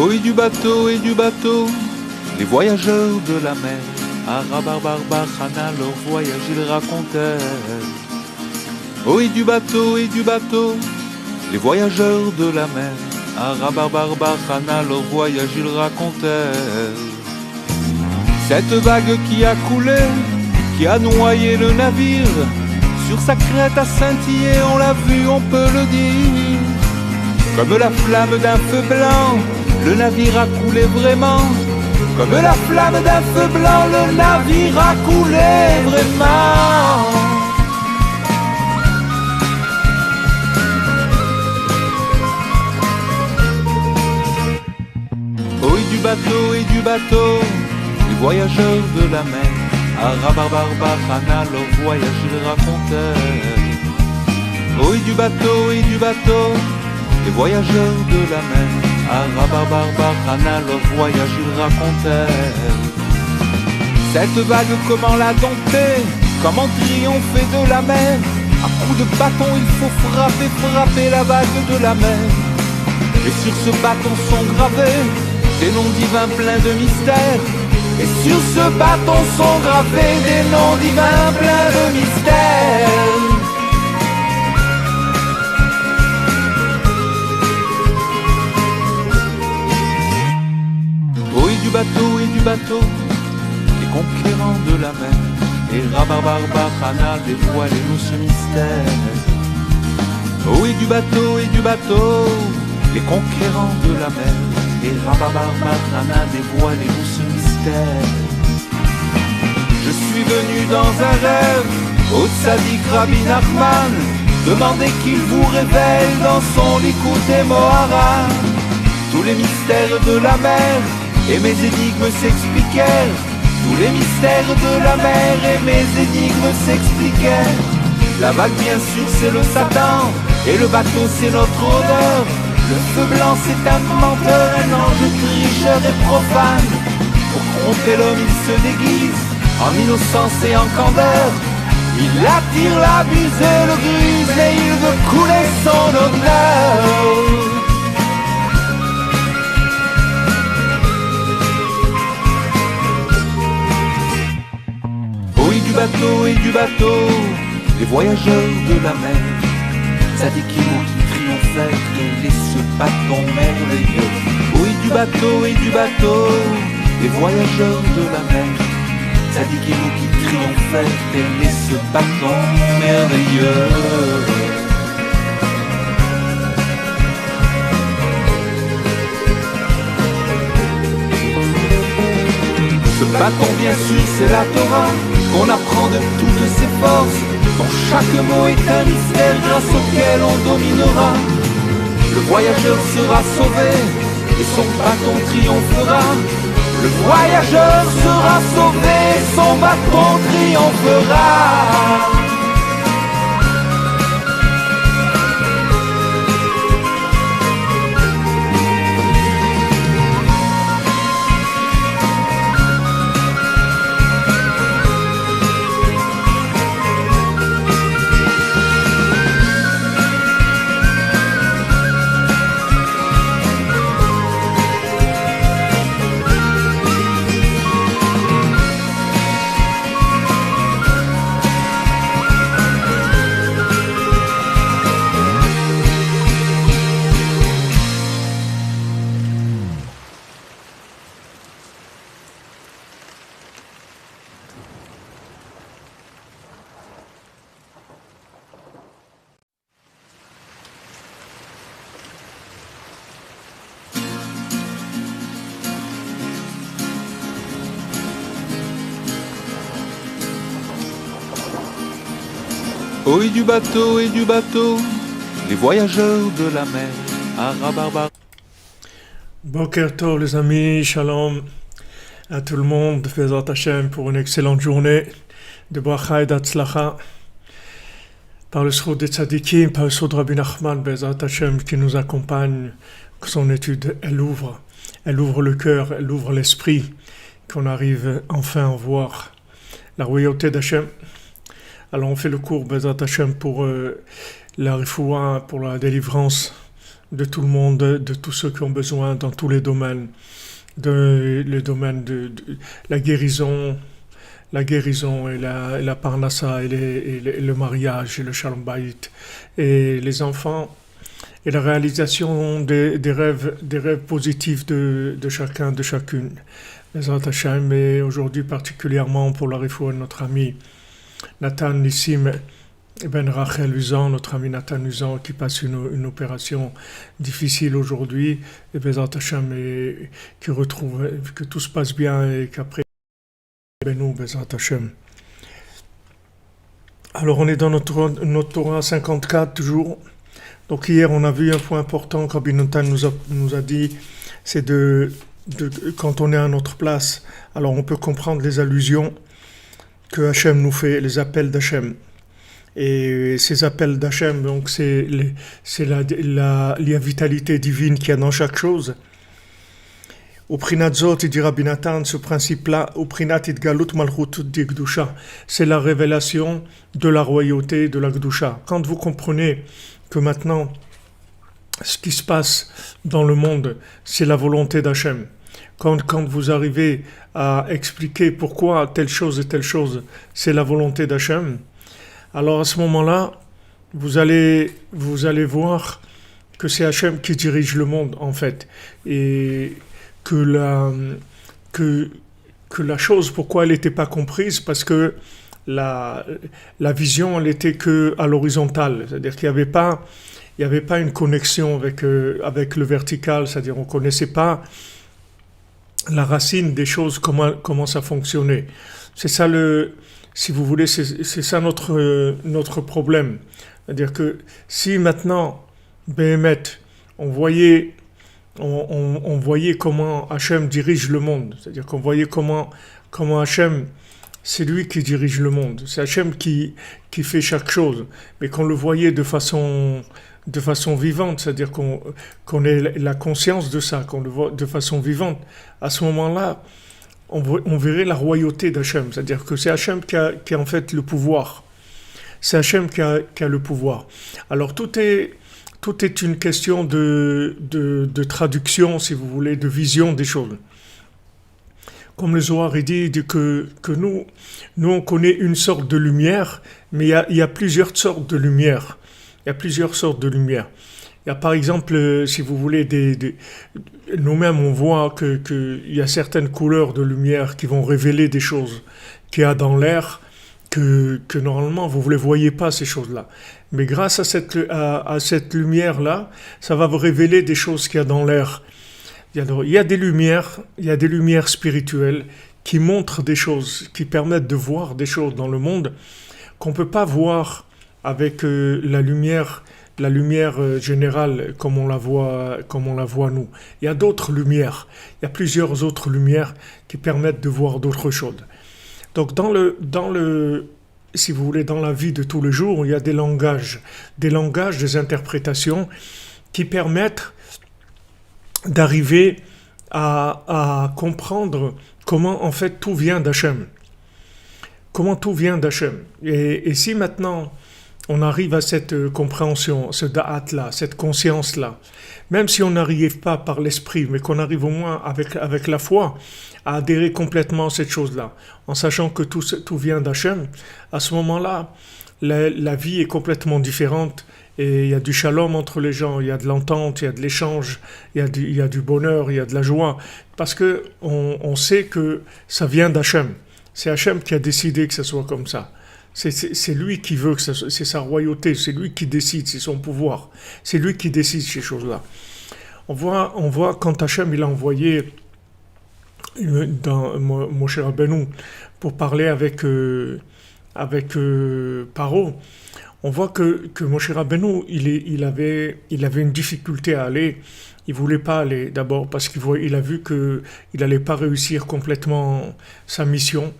Oui, du bateau et du bateau, les voyageurs de la mer, à Rabarbarbachana, leur voyage ils racontèrent. Oui, du bateau et du bateau, les voyageurs de la mer, à Rabarbarbachana, leur voyage ils racontèrent. Cette vague qui a coulé, qui a noyé le navire, sur sa crête a scintillé, on l'a vu, on peut le dire. Comme la flamme d'un feu blanc, le navire a coulé vraiment. Comme la flamme d'un feu blanc, le navire a coulé vraiment. Oui, du bateau et du bateau, les voyageurs de la mer, à Rabarbarbachana, leur voyage ils racontèrent. Oui, du bateau et du bateau, les voyageurs de la mer, à Rabarbarbachana, leur voyage ils racontèrent. Cette vague, comment la dompter, comment triompher de la mer. À coups de bâton il faut frapper, frapper la vague de la mer. Et sur ce bâton sont gravés des noms divins pleins de mystères. Et sur ce bâton sont gravés des noms divins pleins de mystères. Oui, du bateau et du bateau, les conquérants de la mer, et Rabarbarbachana, dévoilez-nous ce mystère. Oui, du bateau et du bateau, les conquérants de la mer, et Rabarbarbachana, dévoilez-nous ce mystère. Je suis venu dans un rêve au Tzadik Rabbi Nachman, demander qu'il vous révèle dans son Likutei Moharan tous les mystères de la mer, et mes énigmes s'expliquèrent. Tous les mystères de la mer et mes énigmes s'expliquèrent. La vague bien sûr c'est le Satan, et le bateau c'est notre odeur. Le feu blanc c'est un menteur, un ange tricheur et profane. Pour tromper l'homme il se déguise en innocence et en candeur. Il attire l'abuse et le grise et il veut couler son honneur. Oui, du bateau et du bateau, les voyageurs de la mer, Tzadikim qui triomphèrent et ce bâton merveilleux. Oui, du bateau et du bateau, les voyageurs de la mer, Tzadikim qui triomphèrent et ce bâton merveilleux. Ce bâton bien sûr c'est la Torah, qu'on apprend de toutes ses forces, dont chaque mot est un mystère grâce auquel on dominera. Le voyageur sera sauvé et son bâton triomphera. Le voyageur sera sauvé et son bâton triomphera. Oui, du bateau et du bateau, les voyageurs de la mer, à Rabarbar. Boker Tov les amis, shalom à tout le monde, Bezrat Hashem pour une excellente journée de bracha et d'atzlacha. Par le sroud des tzadikim, par le sroud de Rabbi Nachman, Bezrat Hashem qui nous accompagne, son étude, elle ouvre le cœur, elle ouvre l'esprit, qu'on arrive enfin à voir la royauté d'Hachem. Alors on fait le cours Bezrat Hashem pour la refoua, pour la délivrance de tout le monde, de tous ceux qui ont besoin dans tous les domaines, le domaine de la guérison et la parnassa et le mariage et le shalom bayit et les enfants et la réalisation des rêves positifs de chacun, de chacune. Bezrat Hashem, et aujourd'hui particulièrement pour la refoua de notre ami Nathan Nissim Ben Rachel Uzan, notre ami Nathan Uzan qui passe une opération difficile aujourd'hui, et Bezrat Hashem, et qui retrouve, que tout se passe bien et qu'après nous, Bezrat Hashem. Alors on est dans notre Torah 54 toujours. Donc hier on a vu un point important que Rabbi Nathan nous a dit, c'est quand on est à notre place, alors on peut comprendre les allusions que Hachem nous fait, les appels d'Hachem. Et ces appels d'Hachem, donc c'est la vitalité divine qu'il y a dans chaque chose. Au Prinat Zot, il dit Rabbi Nathan, ce principe-là, au Prinat Itgalut Malchut di Gdusha, c'est la révélation de la royauté de la Gdusha. Quand vous comprenez que maintenant, ce qui se passe dans le monde, c'est la volonté d'Hachem. Quand vous arrivez à expliquer pourquoi telle chose et telle chose, c'est la volonté d'Hachem, alors à ce moment-là, vous allez voir que c'est Hachem qui dirige le monde, en fait. Et que la chose, pourquoi elle n'était pas comprise, parce que la vision, elle était que à l'horizontale, c'est-à-dire qu'il n'y avait pas une connexion avec le vertical, c'est-à-dire on ne connaissait pas la racine des choses, comment ça fonctionnait. C'est ça si vous voulez, c'est ça notre problème. C'est-à-dire que si maintenant, Béhémet, on voyait comment Hachem dirige le monde, c'est-à-dire qu'on voyait comment Hachem, c'est lui qui dirige le monde, c'est Hachem qui fait chaque chose, mais qu'on le voyait de façon vivante, c'est-à-dire qu'on ait la conscience de ça, qu'on le voit de façon vivante. À ce moment-là, on verrait la royauté d'Hachem, c'est-à-dire que c'est Hachem qui a en fait le pouvoir. C'est Hachem qui a le pouvoir. Alors tout est une question de traduction, si vous voulez, de vision des choses. Comme le Zohar dit que nous on connaît une sorte de lumière, mais il y a plusieurs sortes de lumière. Il y a plusieurs sortes de lumière. Il y a par exemple, si vous voulez, nous-mêmes on voit qu'il y a certaines couleurs de lumière qui vont révéler des choses qu'il y a dans l'air, que normalement vous ne les voyez pas, ces choses-là. Mais grâce à cette lumière-là, ça va vous révéler des choses qu'il y a dans l'air. Il y a des lumières spirituelles qui montrent des choses, qui permettent de voir des choses dans le monde qu'on ne peut pas voir avec la lumière générale comme on la voit nous. Il y a d'autres lumières, il y a plusieurs autres lumières qui permettent de voir d'autres choses. Donc si vous voulez, dans la vie de tous les jours, il y a des langages, des interprétations qui permettent d'arriver à comprendre comment en fait tout vient d'Hachem. Comment tout vient d'Hachem. Et si maintenant on arrive à cette compréhension, ce da'at-là, cette conscience-là, même si on n'arrive pas par l'esprit, mais qu'on arrive au moins avec la foi à adhérer complètement à cette chose-là, en sachant que tout vient d'Hachem, à ce moment-là, la vie est complètement différente et il y a du shalom entre les gens, il y a de l'entente, il y a de l'échange, il y a du bonheur, il y a de la joie, parce que on sait que ça vient d'Hachem. C'est Hachem qui a décidé que ça soit comme ça. C'est lui qui veut que c'est sa royauté, c'est lui qui décide, c'est son pouvoir, c'est lui qui décide ces choses-là. On voit quand Hachem il a envoyé dans Moshe Rabbeinu pour parler avec Paro, on voit que Moshe Rabbeinu il avait une difficulté à aller. Il voulait pas aller d'abord parce qu'il a vu que il allait pas réussir complètement sa mission.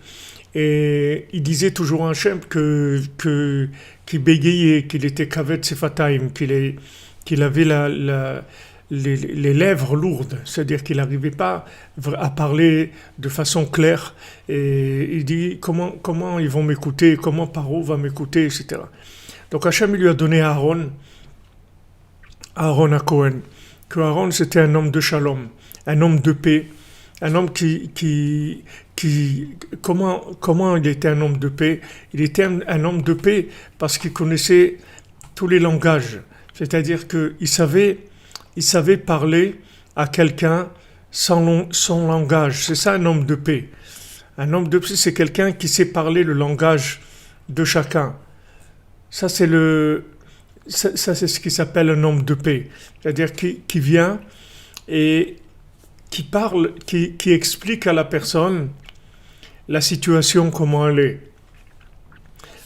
Et il disait toujours à Hachem qu'il bégayait, qu'il était kavet sefataim, qu'il avait les lèvres lourdes, c'est-à-dire qu'il n'arrivait pas à parler de façon claire. Et il dit comment ils vont m'écouter, comment Paro va m'écouter, etc. Donc Hachem lui a donné Aaron à Cohen. que Aaron c'était un homme de shalom, un homme de paix, un homme comment il était un homme de paix? Il était un homme de paix parce qu'il connaissait tous les langages. C'est-à-dire qu'il savait parler à quelqu'un sans langage. C'est ça un homme de paix. Un homme de paix, c'est quelqu'un qui sait parler le langage de chacun. Ça, c'est ce qui s'appelle un homme de paix. C'est-à-dire qui vient et qui parle, qui explique à la personne la situation, comment elle est.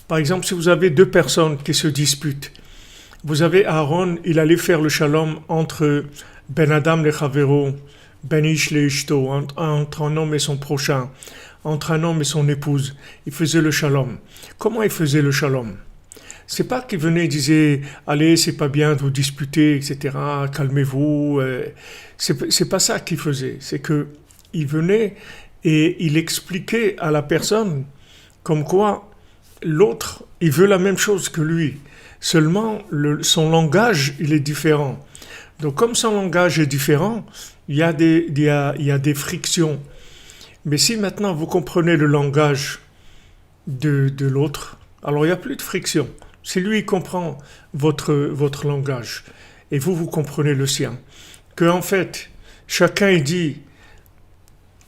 Par exemple, si vous avez deux personnes qui se disputent, vous avez Aaron, il allait faire le shalom entre Ben Adam le Chavero, Ben Ish le Ishto, entre un homme et son prochain, entre un homme et son épouse. Il faisait le shalom. Comment il faisait le shalom? C'est pas qu'il venait et disait « Allez, c'est pas bien de vous disputer, etc., calmez-vous ». C'est pas ça qu'il faisait. C'est qu'il venait et il expliquait à la personne comme quoi l'autre, il veut la même chose que lui. Seulement, son langage, il est différent. Donc, comme son langage est différent, il y a des frictions. Mais si maintenant vous comprenez le langage de l'autre, alors il n'y a plus de friction. Si lui comprend votre langage et vous comprenez le sien, que en fait, chacun il dit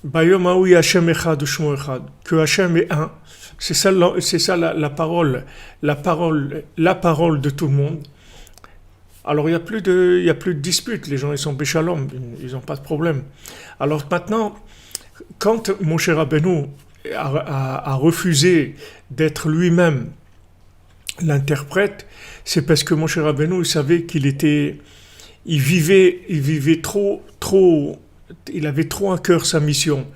Bayom Haoui Hashem Echad Ushmo Echad, que Hashem est un, c'est ça la parole de tout le monde. Alors il y a plus de dispute, les gens ils sont béchalom, ils n'ont pas de problème. Alors maintenant, quand Moshe Rabbeinu a refusé d'être lui-même l'interprète, c'est parce que Moshe Rabbeinu il savait il vivait trop, il avait trop à cœur sa mission.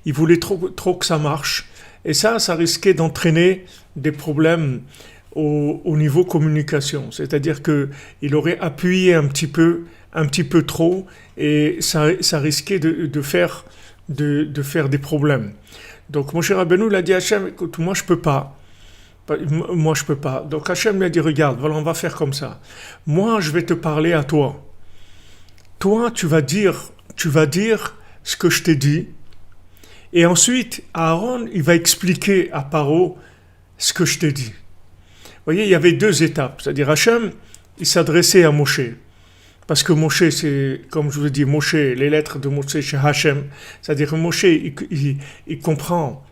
Il voulait trop que ça marche. Et ça risquait d'entraîner des problèmes au niveau communication. C'est-à-dire qu'il aurait appuyé un petit peu trop et ça risquait de faire des problèmes. Donc Moshe Rabbeinu l'a dit à Hachem, écoute, moi je peux pas. Donc Hachem lui a dit, regarde, voilà, on va faire comme ça. Moi, je vais te parler à toi. Toi, tu vas dire ce que je t'ai dit. Et ensuite, Aaron, il va expliquer à Paro ce que je t'ai dit. Vous voyez, il y avait deux étapes. C'est-à-dire, Hachem, il s'adressait à Moshe. Parce que Moshe, c'est, comme je vous dis, Moshe, les lettres de Moshe chez Hachem. C'est-à-dire que Moshe, il comprend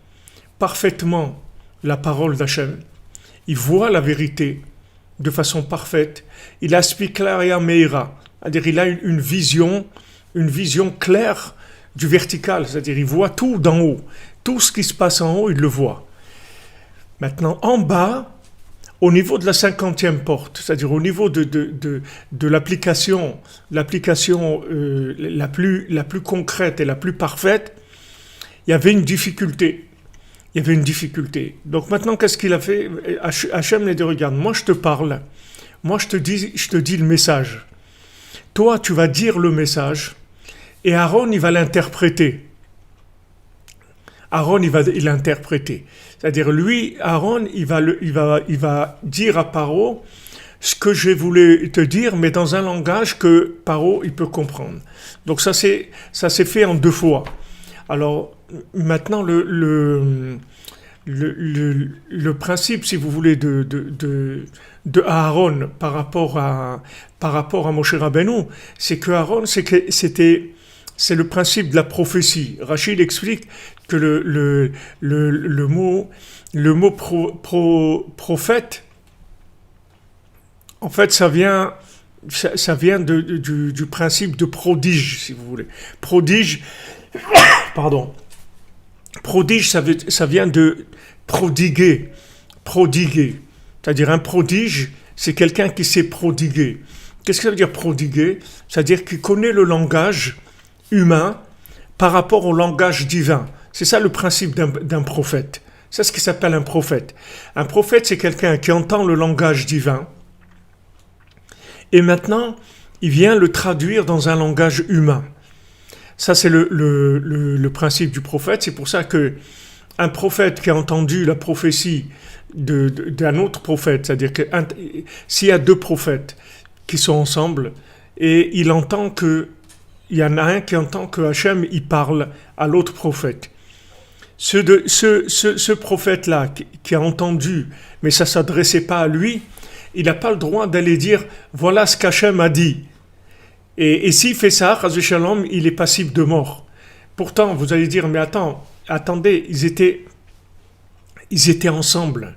parfaitement la parole d'Hachem. Il voit la vérité de façon parfaite. Il aspire claria meira. C'est-à-dire, il a une vision claire du vertical. C'est-à-dire, il voit tout d'en haut. Tout ce qui se passe en haut, il le voit. Maintenant, en bas, au niveau de la 50e porte, c'est-à-dire au niveau de l'application la plus concrète et la plus parfaite, il y avait une difficulté. Donc maintenant, qu'est-ce qu'il a fait? Hachem lui a dit, regarde, moi je te parle, moi je te dis le message. Toi, tu vas dire le message et Aaron, il va l'interpréter. Aaron, il va l'interpréter. C'est-à-dire, lui, Aaron, il va dire à Paro ce que je voulais te dire, mais dans un langage que Paro, il peut comprendre. Donc ça s'est fait en deux fois. Alors, maintenant, le principe, si vous voulez, de Aaron par rapport à Moshe Rabbeinu, c'est que Aaron, c'est le principe de la prophétie. Rachid explique que le mot prophète, en fait, ça vient du principe de prodige, si vous voulez. Prodige, ça vient de prodiguer. C'est-à-dire un prodige, c'est quelqu'un qui sait prodiguer. Qu'est-ce que ça veut dire prodiguer? C'est-à-dire qu'il connaît le langage humain par rapport au langage divin. C'est ça le principe d'un prophète. C'est ce qui s'appelle un prophète. Un prophète, c'est quelqu'un qui entend le langage divin et maintenant, il vient le traduire dans un langage humain. Ça, c'est le principe du prophète. C'est pour ça que un prophète qui a entendu la prophétie d'un autre prophète, c'est-à-dire que s'il y a deux prophètes qui sont ensemble, et il entend que, il y en a un qui entend que Hachem, il parle à l'autre prophète. Ce prophète-là qui a entendu, mais ça ne s'adressait pas à lui, il n'a pas le droit d'aller dire « voilà ce qu'Hachem a dit ». Et s'il fait ça, Chas v'Shalom, il est passible de mort. Pourtant, vous allez dire « mais attendez, ils étaient ensemble.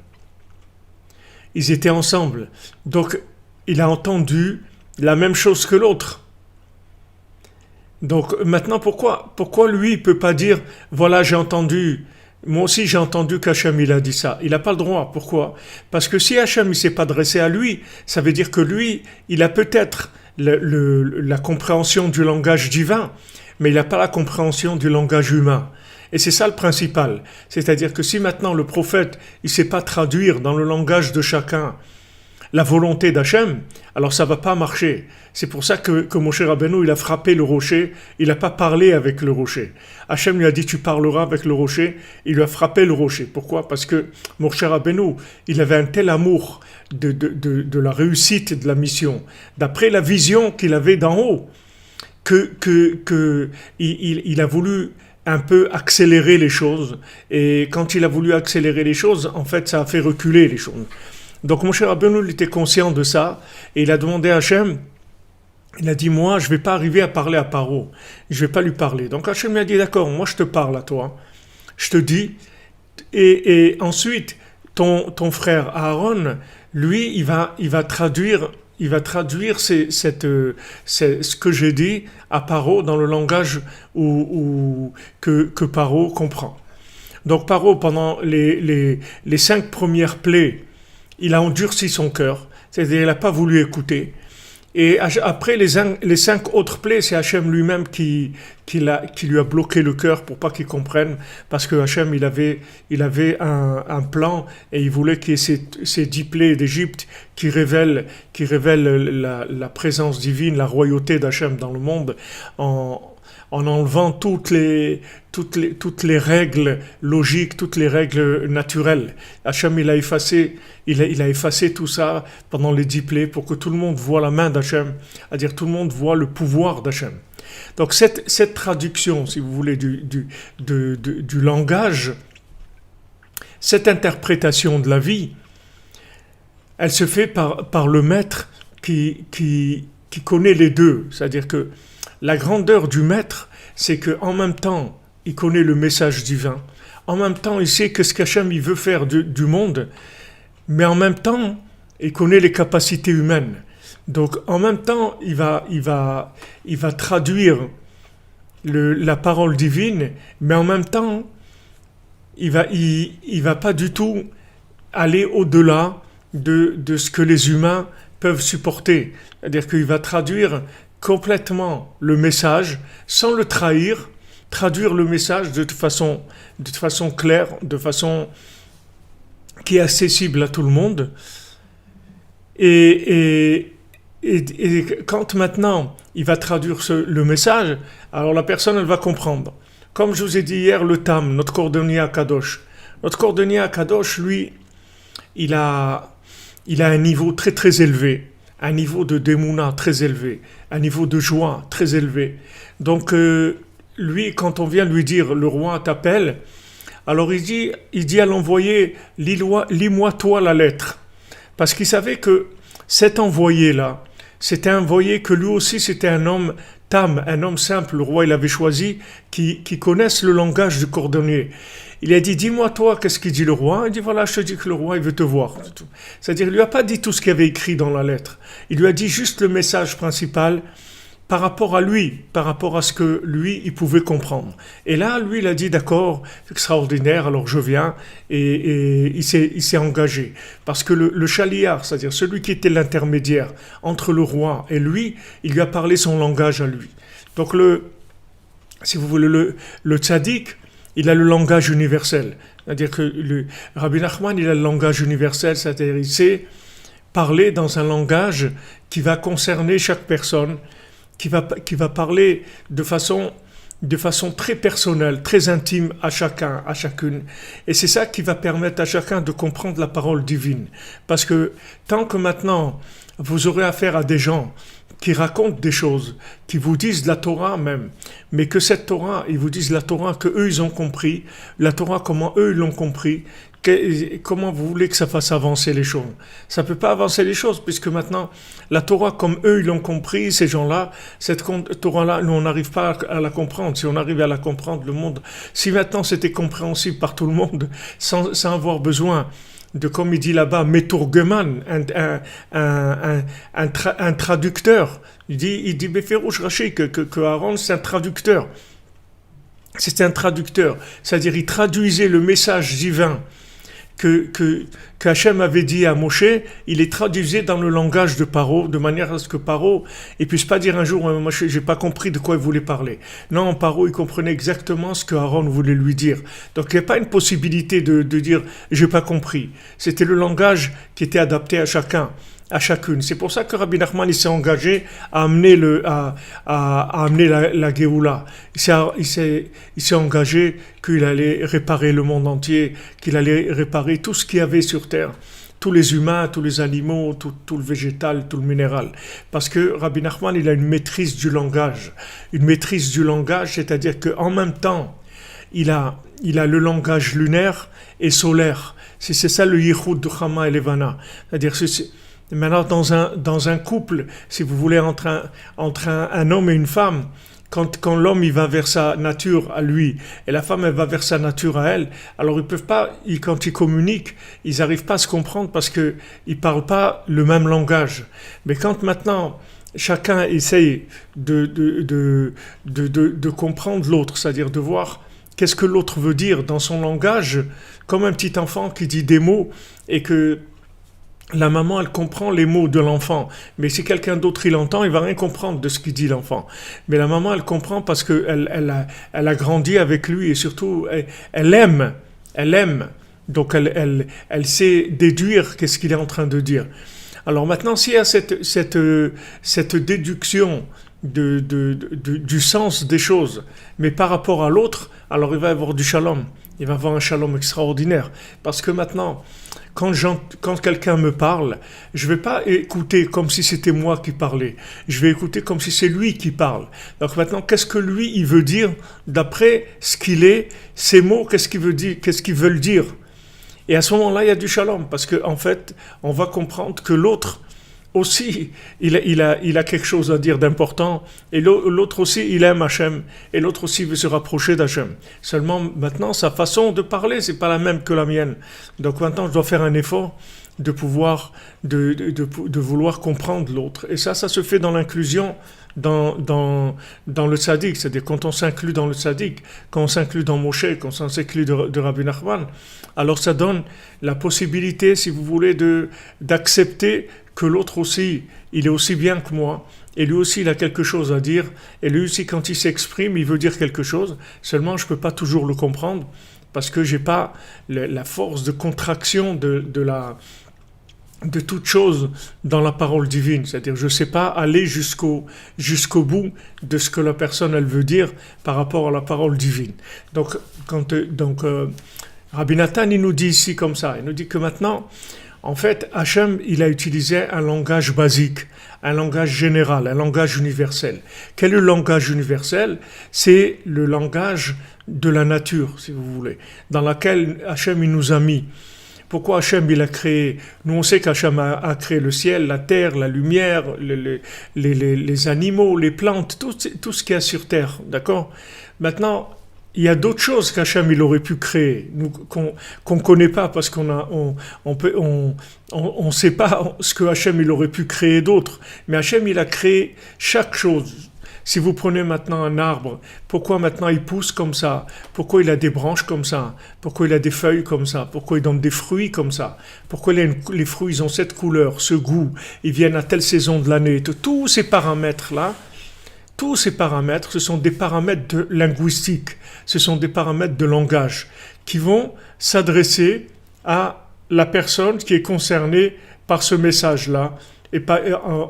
Ils étaient ensemble. Donc, il a entendu la même chose que l'autre. Donc maintenant, pourquoi lui, il ne peut pas dire « voilà, j'ai entendu, moi aussi j'ai entendu qu'Hachem il a dit ça ». Il n'a pas le droit. Pourquoi ? Parce que si Hachem ne s'est pas adressé à lui, ça veut dire que lui, il a peut-être la compréhension du langage divin, mais il n'a pas la compréhension du langage humain. Et c'est ça le principal. C'est-à-dire que si maintenant le prophète, il ne sait pas traduire dans le langage de chacun la volonté d'Hachem, alors ça ne va pas marcher. C'est pour ça que Moshe Rabbeinu, il a frappé le rocher, il n'a pas parlé avec le rocher. Hachem lui a dit, tu parleras avec le rocher, il lui a frappé le rocher. Pourquoi ? Parce que Moshe Rabbeinu, il avait un tel amour de la réussite de la mission, d'après la vision qu'il avait d'en haut, il a voulu un peu accélérer les choses. Et quand il a voulu accélérer les choses, en fait, ça a fait reculer les choses. Donc Moshe Rabbeinu, il était conscient de ça, et il a demandé à Hachem, il a dit, moi, je ne vais pas arriver à parler à Paro, je ne vais pas lui parler. Donc Hachem lui a dit, d'accord, moi je te parle à toi, je te dis, et ensuite, ton frère Aaron, lui, il va traduire ce que j'ai dit à Paro dans le langage que Paro comprend. Donc Paro, pendant les 5 premières plaies, il a endurci son cœur, c'est-à-dire il n'a pas voulu écouter. Et après les 5 autres plaies, c'est Hachem lui-même qui lui a bloqué le cœur pour pas qu'il comprenne, parce que Hachem il avait un plan et il voulait qu'il y ait ces 10 plaies d'Égypte qui révèlent la présence divine, la royauté d'Hachem dans le monde, en enlevant toutes les règles logiques, toutes les règles naturelles. Hachem, il a effacé tout ça pendant les 10 plaies pour que tout le monde voit la main d'Hachem, c'est-à-dire tout le monde voit le pouvoir d'Hachem. Donc cette traduction, si vous voulez, du langage, cette interprétation de la vie, elle se fait par le maître qui connaît les deux, c'est-à-dire que la grandeur du maître, c'est qu'en même temps, il connaît le message divin, en même temps, il sait ce qu'Hachem il veut faire du monde, mais en même temps, il connaît les capacités humaines. Donc, en même temps, il va traduire la parole divine, mais en même temps, il va pas du tout aller au-delà de ce que les humains peuvent supporter. C'est-à-dire qu'il va traduire complètement le message sans le trahir, traduire le message de façon claire, de façon qui est accessible à tout le monde. Et quand maintenant il va traduire le message, alors la personne elle va comprendre. Comme je vous ai dit hier, le Tam, notre cordonnier à Kadosh. Notre cordonnier à Kadosh, lui, il a un niveau très très élevé, un niveau de démouna très élevé, un niveau de joie très élevé. Donc lui, quand on vient lui dire, le roi t'appelle, alors il dit à l'envoyé, lis-moi toi la lettre. Parce qu'il savait que cet envoyé-là, c'était un envoyé que lui aussi c'était un homme Tam, un homme simple, le roi il avait choisi, qui connaisse le langage du cordonnier. Il a dit, dis-moi toi, qu'est-ce qu'il dit le roi ? Il dit, voilà, je te dis que le roi, il veut te voir. C'est-à-dire, il lui a pas dit tout ce qu'il y avait écrit dans la lettre. Il lui a dit juste le message principal par rapport à lui, par rapport à ce que lui, il pouvait comprendre. Et là, lui, il a dit, d'accord, c'est extraordinaire, alors je viens, et il s'est engagé. Parce que le chaliar, c'est-à-dire celui qui était l'intermédiaire entre le roi et lui, il lui a parlé son langage à lui. Donc, si vous voulez, le tzaddik, il a le langage universel. C'est-à-dire que Rabbi Nachman, il a le langage universel, c'est-à-dire il sait parler dans un langage qui va concerner chaque personne, qui va parler de façon très personnelle, très intime à chacun, à chacune. Et c'est ça qui va permettre à chacun de comprendre la parole divine. Parce que tant que maintenant, vous aurez affaire à des gens qui racontent des choses, qui vous disent la Torah même, mais que cette Torah, ils vous disent la Torah que eux ils ont compris, la Torah comment eux ils l'ont compris, comment vous voulez que ça fasse avancer les choses? Ça peut pas avancer les choses, puisque maintenant, la Torah, comme eux, ils l'ont compris, ces gens-là, cette Torah-là, nous, on n'arrive pas à la comprendre. Si on arrive à la comprendre, le monde, si maintenant c'était compréhensible par tout le monde, sans avoir besoin de, comme il dit là-bas, Meturgeman, un traducteur. Il dit Beferouch Rashi, que Aaron, c'est un traducteur. C'était un traducteur. C'est-à-dire, il traduisait le message divin qu'Hachem avait dit à Moshe, il est traduisé dans le langage de Paro, de manière à ce que Paro, il puisse pas dire un jour, Moshe, j'ai pas compris de quoi il voulait parler. Non, Paro, il comprenait exactement ce que Aaron voulait lui dire. Donc, il n'y a pas une possibilité de dire, j'ai pas compris. C'était le langage qui était adapté à chacun, à chacune. C'est pour ça que Rabbi Nachman il s'est engagé à amener la Géoula. Il s'est engagé qu'il allait réparer le monde entier, qu'il allait réparer tout ce qu'il y avait sur terre, tous les humains, tous les animaux, tout le végétal, tout le minéral. Parce que Rabbi Nachman il a une maîtrise du langage. Une maîtrise du langage, c'est-à-dire qu'en même temps, il a le langage lunaire et solaire. C'est ça le yichud de Chama et Levana. C'est-à-dire maintenant, dans un couple, si vous voulez, entre un homme et une femme, quand l'homme il va vers sa nature à lui et la femme elle va vers sa nature à elle, alors ils peuvent pas, quand ils communiquent, ils n'arrivent pas à se comprendre parce que ils parlent pas le même langage. Mais quand maintenant chacun essaye de comprendre l'autre, c'est-à-dire de voir qu'est-ce que l'autre veut dire dans son langage, comme un petit enfant qui dit des mots et que la maman, elle comprend les mots de l'enfant, mais si quelqu'un d'autre il entend, il va rien comprendre de ce qu'il dit l'enfant. Mais la maman, elle comprend parce que elle a grandi avec lui et surtout, elle aime. Donc elle sait déduire qu'est-ce qu'il est en train de dire. Alors maintenant, s'il y a cette déduction du sens des choses, mais par rapport à l'autre, alors il va y avoir du shalom. Il va y avoir un shalom extraordinaire. Parce que maintenant, quand quelqu'un me parle, je ne vais pas écouter comme si c'était moi qui parlais. Je vais écouter comme si c'est lui qui parle. Donc maintenant, qu'est-ce que lui, il veut dire d'après ce qu'il est, ces mots, qu'est-ce qu'il veut dire, qu'est-ce qu'ils veulent dire. Et à ce moment-là, il y a du shalom. Parce qu'en fait, on va comprendre que l'autre aussi, il a quelque chose à dire d'important. Et l'autre aussi, il aime Hachem. Et l'autre aussi veut se rapprocher d'Hachem. Seulement, maintenant, sa façon de parler, c'est pas la même que la mienne. Donc maintenant, je dois faire un effort de pouvoir, de vouloir comprendre l'autre. Et ça se fait dans l'inclusion dans le tzaddik. C'est-à-dire, quand on s'inclut dans le tzaddik, quand on s'inclut dans Moshe, quand on s'inclut de Rabbi Nachman, alors ça donne la possibilité, si vous voulez, d'accepter que l'autre aussi, il est aussi bien que moi, et lui aussi il a quelque chose à dire, et lui aussi quand il s'exprime, il veut dire quelque chose, seulement je ne peux pas toujours le comprendre, parce que je n'ai pas la force de contraction de toute chose dans la parole divine, c'est-à-dire je ne sais pas aller jusqu'au bout de ce que la personne elle veut dire par rapport à la parole divine. Donc Rabbi Nathan il nous dit ici comme ça, il nous dit que maintenant, en fait, Hachem, il a utilisé un langage basique, un langage général, un langage universel. Quel est le langage universel? C'est le langage de la nature, si vous voulez, dans laquelle Hachem il nous a mis. Pourquoi Hachem il a créé? Nous on sait qu'Hachem a créé le ciel, la terre, la lumière, les animaux, les plantes, tout ce qu'il y a sur terre, d'accord? Maintenant, il y a d'autres choses qu'Hachem il aurait pu créer, qu'on connaît pas parce on sait pas ce que Hachem il aurait pu créer d'autre. Mais Hachem il a créé chaque chose. Si vous prenez maintenant un arbre, pourquoi maintenant il pousse comme ça? Pourquoi il a des branches comme ça? Pourquoi il a des feuilles comme ça? Pourquoi il donne des fruits comme ça? Pourquoi les fruits ils ont cette couleur, ce goût? Ils viennent à telle saison de l'année. Tous ces paramètres-là, ce sont des paramètres linguistiques, ce sont des paramètres de langage qui vont s'adresser à la personne qui est concernée par ce message-là et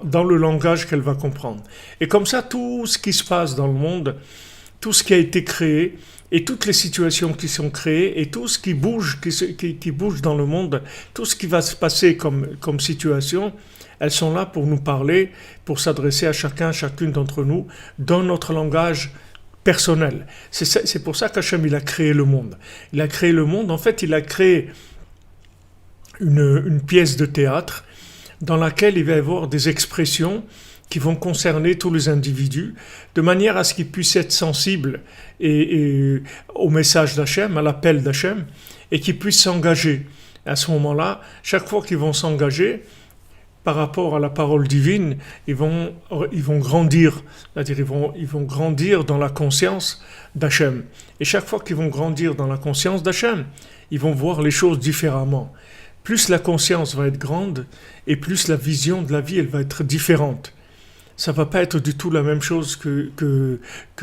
dans le langage qu'elle va comprendre. Et comme ça, tout ce qui se passe dans le monde, tout ce qui a été créé et toutes les situations qui sont créées et tout ce qui bouge, qui bouge dans le monde, tout ce qui va se passer comme situation, elles sont là pour nous parler, pour s'adresser à chacun, chacune d'entre nous, dans notre langage personnel. C'est pour ça qu'Hachem, il a créé le monde. Il a créé le monde, en fait, il a créé une pièce de théâtre dans laquelle il va y avoir des expressions qui vont concerner tous les individus, de manière à ce qu'ils puissent être sensibles et au message d'Hachem, à l'appel d'Hachem, et qu'ils puissent s'engager. À ce moment-là, chaque fois qu'ils vont s'engager par rapport à la parole divine, ils vont grandir, c'est-à-dire ils vont grandir dans la conscience d'Hachem. Et chaque fois qu'ils vont grandir dans la conscience d'Hachem, ils vont voir les choses différemment. Plus la conscience va être grande, et plus la vision de la vie, elle va être différente. Ça ne va pas être du tout la même chose que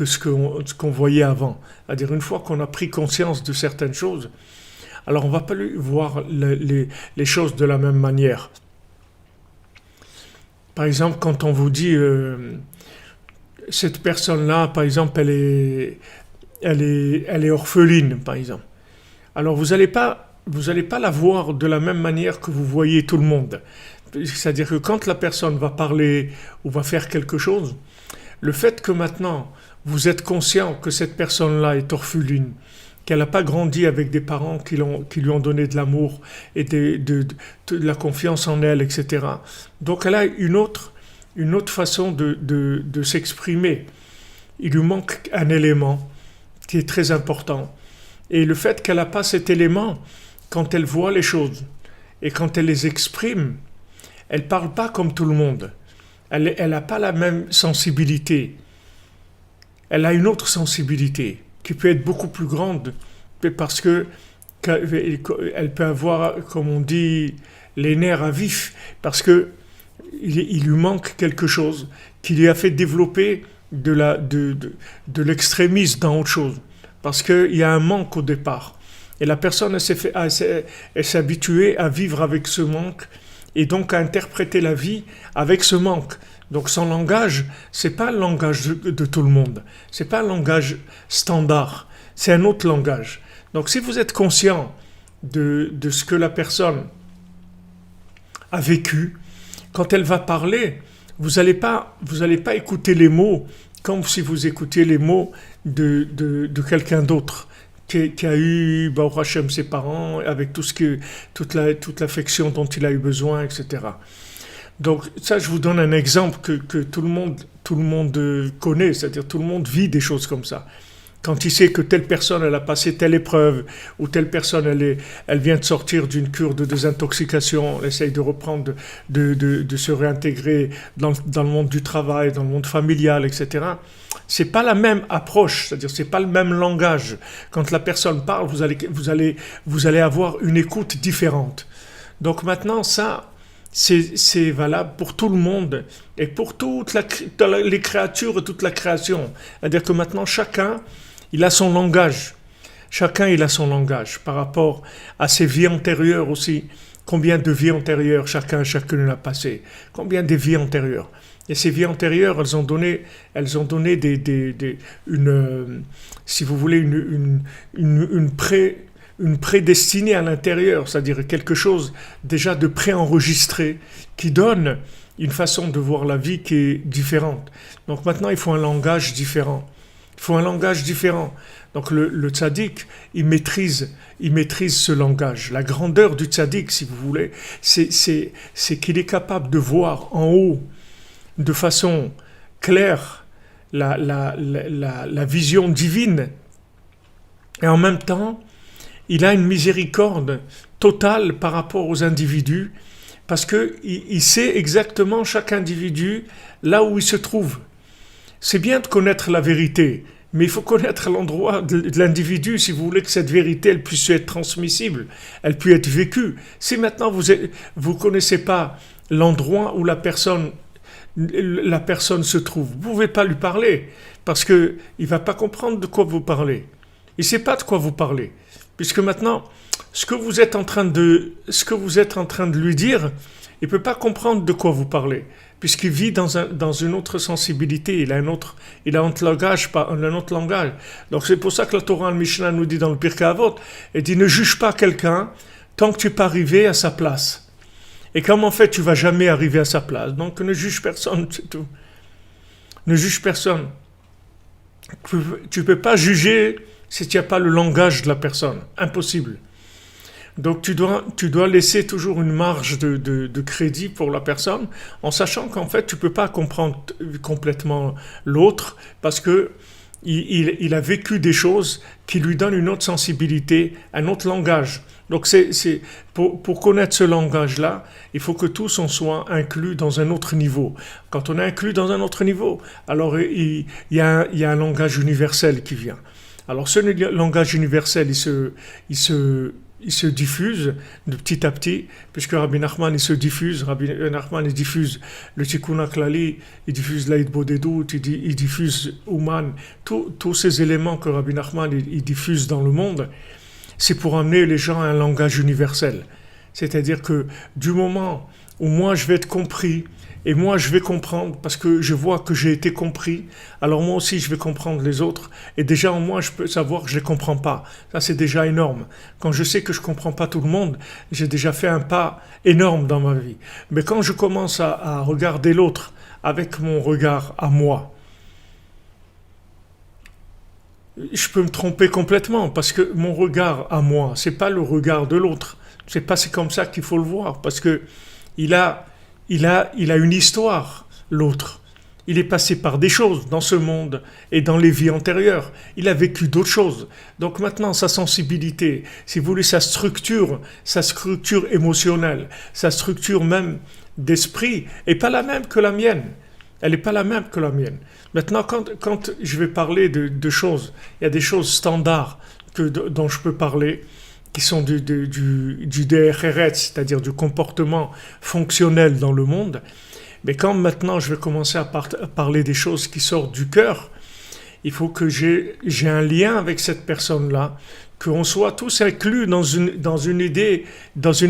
ce qu'on voyait avant. C'est-à-dire, une fois qu'on a pris conscience de certaines choses, alors on ne va pas voir les choses de la même manière. Par exemple, quand on vous dit, cette personne-là, par exemple, elle est orpheline, par exemple. Alors, vous n'allez pas la voir de la même manière que vous voyez tout le monde. C'est-à-dire que quand la personne va parler ou va faire quelque chose, le fait que maintenant vous êtes conscient que cette personne-là est orpheline, qu'elle n'a pas grandi avec des parents qui lui ont donné de l'amour et de la confiance en elle, etc. Donc elle a une autre façon de s'exprimer. Il lui manque un élément qui est très important. Et le fait qu'elle n'a pas cet élément, quand elle voit les choses et quand elle les exprime, elle ne parle pas comme tout le monde. Elle n'a pas la même sensibilité. Elle a une autre sensibilité qui peut être beaucoup plus grande parce qu'elle peut avoir, comme on dit, les nerfs à vif, parce qu'il lui manque quelque chose qui lui a fait développer de l'extrémisme dans autre chose. Parce qu'il y a un manque au départ. Et la personne, elle s'est habituée à vivre avec ce manque et donc à interpréter la vie avec ce manque. Donc son langage, c'est pas le langage de tout le monde, c'est pas un langage standard, c'est un autre langage. Donc si vous êtes conscient de ce que la personne a vécu, quand elle va parler, vous n'allez pas écouter les mots comme si vous écoutiez les mots de quelqu'un d'autre. Qui a eu, Baruch Hashem, ses parents, avec toute l'affection dont il a eu besoin, etc. Donc ça, je vous donne un exemple que tout le monde connaît, c'est-à-dire tout le monde vit des choses comme ça. Quand il sait que telle personne, elle a passé telle épreuve, ou telle personne, elle vient de sortir d'une cure de désintoxication, elle essaye de reprendre, de se réintégrer dans le monde du travail, dans le monde familial, etc. C'est pas la même approche, c'est-à-dire c'est pas le même langage. Quand la personne parle, vous allez avoir une écoute différente. Donc maintenant, ça, c'est valable pour tout le monde et pour toutes les créatures et toute la création. C'est-à-dire que maintenant, chacun, il a son langage. Chacun, il a son langage par rapport à ses vies antérieures aussi. Combien de vies antérieures chacune a passé? Combien de vies antérieures? Et ces vies antérieures, elles ont donné si vous voulez, une prédestinée à l'intérieur, c'est-à-dire quelque chose déjà de préenregistré, qui donne une façon de voir la vie qui est différente. Donc maintenant, il faut un langage différent. Donc le tzaddik, il maîtrise ce langage. La grandeur du tzaddik, si vous voulez, c'est qu'il est capable de voir en haut, de façon claire, la vision divine. Et en même temps, il a une miséricorde totale par rapport aux individus, parce qu'il sait exactement chaque individu là où il se trouve. C'est bien de connaître la vérité, mais il faut connaître l'endroit de l'individu si vous voulez que cette vérité elle puisse être transmissible, elle puisse être vécue. Si maintenant vous connaissez pas l'endroit où la personne se trouve, vous ne pouvez pas lui parler, parce qu'il ne va pas comprendre de quoi vous parlez. Il ne sait pas de quoi vous parlez. Puisque maintenant, ce que vous êtes en train de lui dire, il ne peut pas comprendre de quoi vous parlez. Puisqu'il vit dans une autre sensibilité, il a un autre langage, pas un autre langage. Donc c'est pour ça que la Torah, le Mishnah nous dit dans le Pirkei Avot, elle dit ne juge pas quelqu'un tant que tu n'es pas arrivé à sa place. Et comme en fait tu vas jamais arriver à sa place, donc ne juge personne, c'est tout. Ne juge personne. Tu peux pas juger si tu n'as pas le langage de la personne. Impossible. Donc tu dois laisser toujours une marge de crédit pour la personne, en sachant qu'en fait tu peux pas comprendre complètement l'autre, parce que il a vécu des choses qui lui donnent une autre sensibilité, un autre langage. Donc pour connaître ce langage-là, il faut que tous on soit inclus dans un autre niveau. Quand on est inclus dans un autre niveau, alors il y a un langage universel qui vient. Alors ce langage universel, il se diffuse de petit à petit, puisque Rabbi Nachman il diffuse le Tikkun HaKlali, il diffuse l'Aïd Bodedout, il diffuse Ouman, tous ces éléments que Rabbi Nachman il diffuse dans le monde, c'est pour amener les gens à un langage universel. C'est-à-dire que du moment où moi je vais être compris, et moi je vais comprendre, parce que je vois que j'ai été compris, alors moi aussi je vais comprendre les autres, et déjà en moi je peux savoir que je ne les comprends pas. Ça c'est déjà énorme. Quand je sais que je ne comprends pas tout le monde, j'ai déjà fait un pas énorme dans ma vie. Mais quand je commence à regarder l'autre avec mon regard à moi, je peux me tromper complètement, parce que mon regard à moi, c'est pas le regard de l'autre. C'est comme ça qu'il faut le voir, parce que il a une histoire, l'autre. Il est passé par des choses dans ce monde et dans les vies antérieures. Il a vécu d'autres choses. Donc maintenant, sa sensibilité, si vous voulez, sa structure émotionnelle, sa structure même d'esprit, n'est pas la même que la mienne. Elle n'est pas la même que la mienne. Maintenant, quand je vais parler de choses, il y a des choses standards dont je peux parler, qui sont du DRRS, c'est-à-dire du comportement fonctionnel dans le monde. Mais quand maintenant je vais commencer à parler des choses qui sortent du cœur, il faut que j'ai un lien avec cette personne-là, qu'on soit tous inclus dans une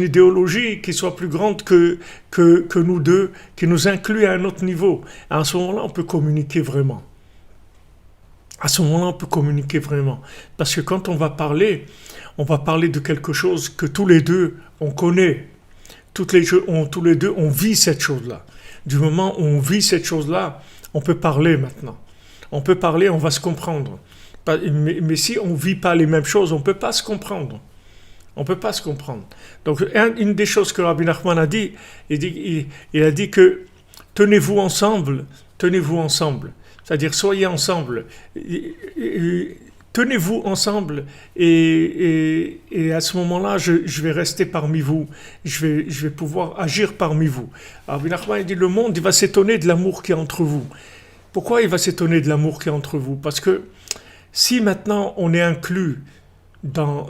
idéologie qui soit plus grande que nous deux, qui nous inclut à un autre niveau. À ce moment-là, on peut communiquer vraiment. Parce que quand on va parler de quelque chose que tous les deux, on connaît. Tous les deux, on vit cette chose-là. Du moment où on vit cette chose-là, on peut parler maintenant. On peut parler, on va se comprendre. Mais si on ne vit pas les mêmes choses, on ne peut pas se comprendre. Donc, une des choses que Rabbi Nachman a dit, il a dit que tenez-vous ensemble. C'est-à-dire, soyez ensemble. Tenez-vous ensemble et à ce moment-là, je vais rester parmi vous. Je vais pouvoir agir parmi vous. Alors, Rabbi Nachman dit, le monde, il va s'étonner de l'amour qui est entre vous. Pourquoi il va s'étonner de l'amour qui est entre vous? Parce que si maintenant on est inclus dans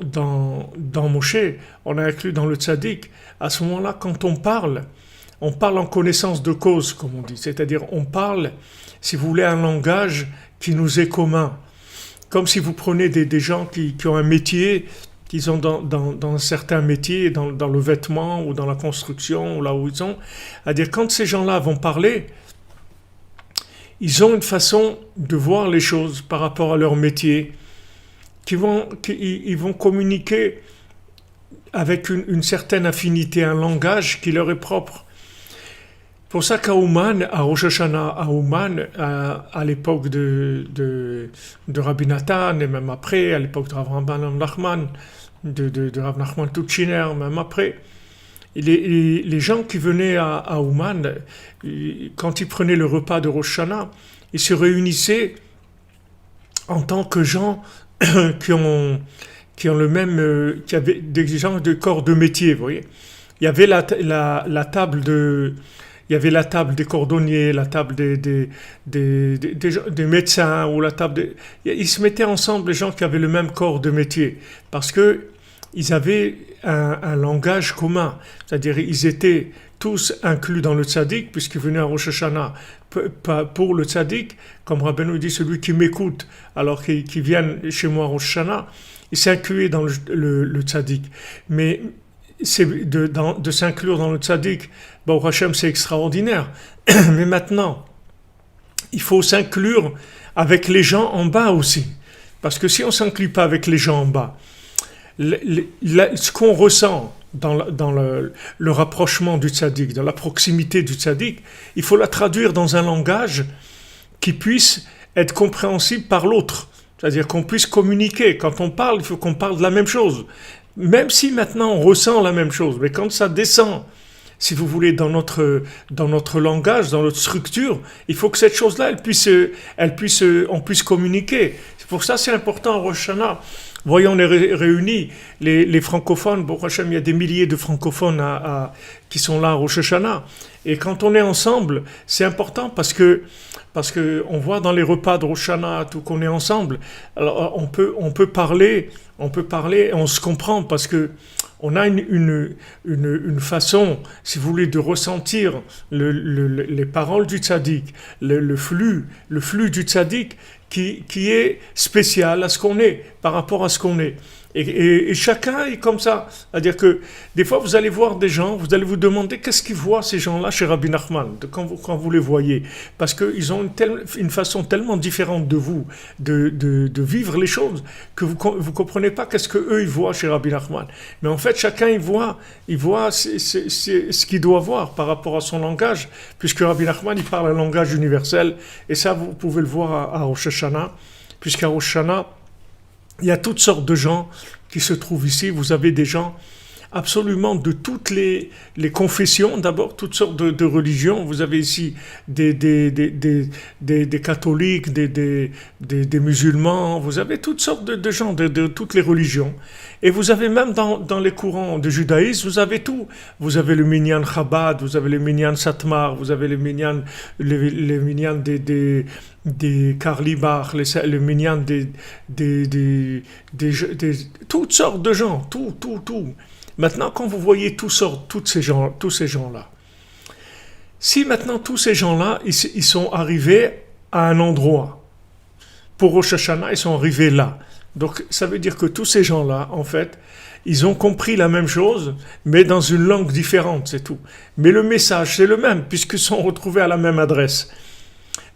Moshe, on est inclus dans le tzaddik, à ce moment-là, quand on parle en connaissance de cause, comme on dit. C'est-à-dire, on parle, si vous voulez, un langage qui nous est commun. Comme si vous prenez des gens qui ont un métier, qui sont dans un certain métier, dans le vêtement ou dans la construction, ou là où ils sont. C'est-à-dire, quand ces gens-là vont parler, ils ont une façon de voir les choses par rapport à leur métier, ils vont communiquer avec une certaine affinité, un langage qui leur est propre. Pour ça qu'à Ouman, à Rosh Hashanah, à l'époque de Rabbi Nathan, et même après, à l'époque de Rav Nachman, de Rav Nachman Tutchiner, même après, les gens qui venaient à Ouman, quand ils prenaient le repas de Rosh Hashanah, ils se réunissaient en tant que gens qui ont le même, qui avaient des gens de corps de métier, vous voyez. Il y avait la table des cordonniers, la table des médecins, ou la table ils se mettaient ensemble, les gens qui avaient le même corps de métier, parce que ils avaient un langage commun, c'est-à-dire ils étaient tous inclus dans le tzaddik, puisqu'ils venaient à Rosh Hashanah pour le tzaddik, comme Rabbeinu dit, celui qui m'écoute, alors qu'il vient chez moi à Rosh Hashanah, il s'est inclus dans le tzaddik. Mais c'est de s'inclure dans le tzaddik, au Hachem, c'est extraordinaire. Mais maintenant, il faut s'inclure avec les gens en bas aussi. Parce que si on ne s'inclut pas avec les gens en bas, ce qu'on ressent le rapprochement du tzaddik, dans la proximité du tzaddik, il faut la traduire dans un langage qui puisse être compréhensible par l'autre. C'est-à-dire qu'on puisse communiquer. Quand on parle, il faut qu'on parle de la même chose. Même si maintenant on ressent la même chose, mais quand ça descend, si vous voulez, dans notre langage, dans notre structure, il faut que cette chose-là, on puisse communiquer. C'est pour ça, c'est important en Rosh Hashanah. Voyons, on est réunis, les francophones, bon, il y a des milliers de francophones qui sont là à Rosh Hashanah. Et quand on est ensemble, c'est important parce que on voit dans les repas de Rosh Hashanah tout qu'on est ensemble. Alors on peut parler, on se comprend parce que on a une façon, si vous voulez, de ressentir les paroles du tzaddik, le flux du tzaddik qui est spécial à ce qu'on est, par rapport à ce qu'on est. Et chacun est comme ça. C'est-à-dire que des fois, vous allez voir des gens, vous allez vous demander qu'est-ce qu'ils voient ces gens-là chez Rabbi Nachman, quand vous les voyez. Parce qu'ils ont une façon tellement différente de vous, de vivre les choses, que vous ne comprenez pas qu'est-ce qu'eux ils voient chez Rabbi Nachman. Mais en fait, chacun il voit ce qu'il doit voir par rapport à son langage, puisque Rabbi Nachman il parle un langage universel. Et ça, vous pouvez le voir à Rosh Hashanah, puisqu'à Rosh Hashanah, il y a toutes sortes de gens qui se trouvent ici. Vous avez des gens absolument de toutes les confessions, d'abord, toutes sortes de religions. Vous avez ici des catholiques, des musulmans, vous avez toutes sortes de gens de toutes les religions. Et vous avez même dans les courants de judaïsme, vous avez tout. Vous avez le minyan Chabad, vous avez le minyan Satmar, vous avez le minyan des Karlibach, le minyan des toutes sortes de gens, tout. Maintenant, quand vous voyez tous ces gens-là, si maintenant tous ces gens-là, ils sont arrivés à un endroit, pour Rosh Hashanah, ils sont arrivés là. Donc, ça veut dire que tous ces gens-là, en fait, ils ont compris la même chose, mais dans une langue différente, c'est tout. Mais le message, c'est le même, puisqu'ils sont retrouvés à la même adresse.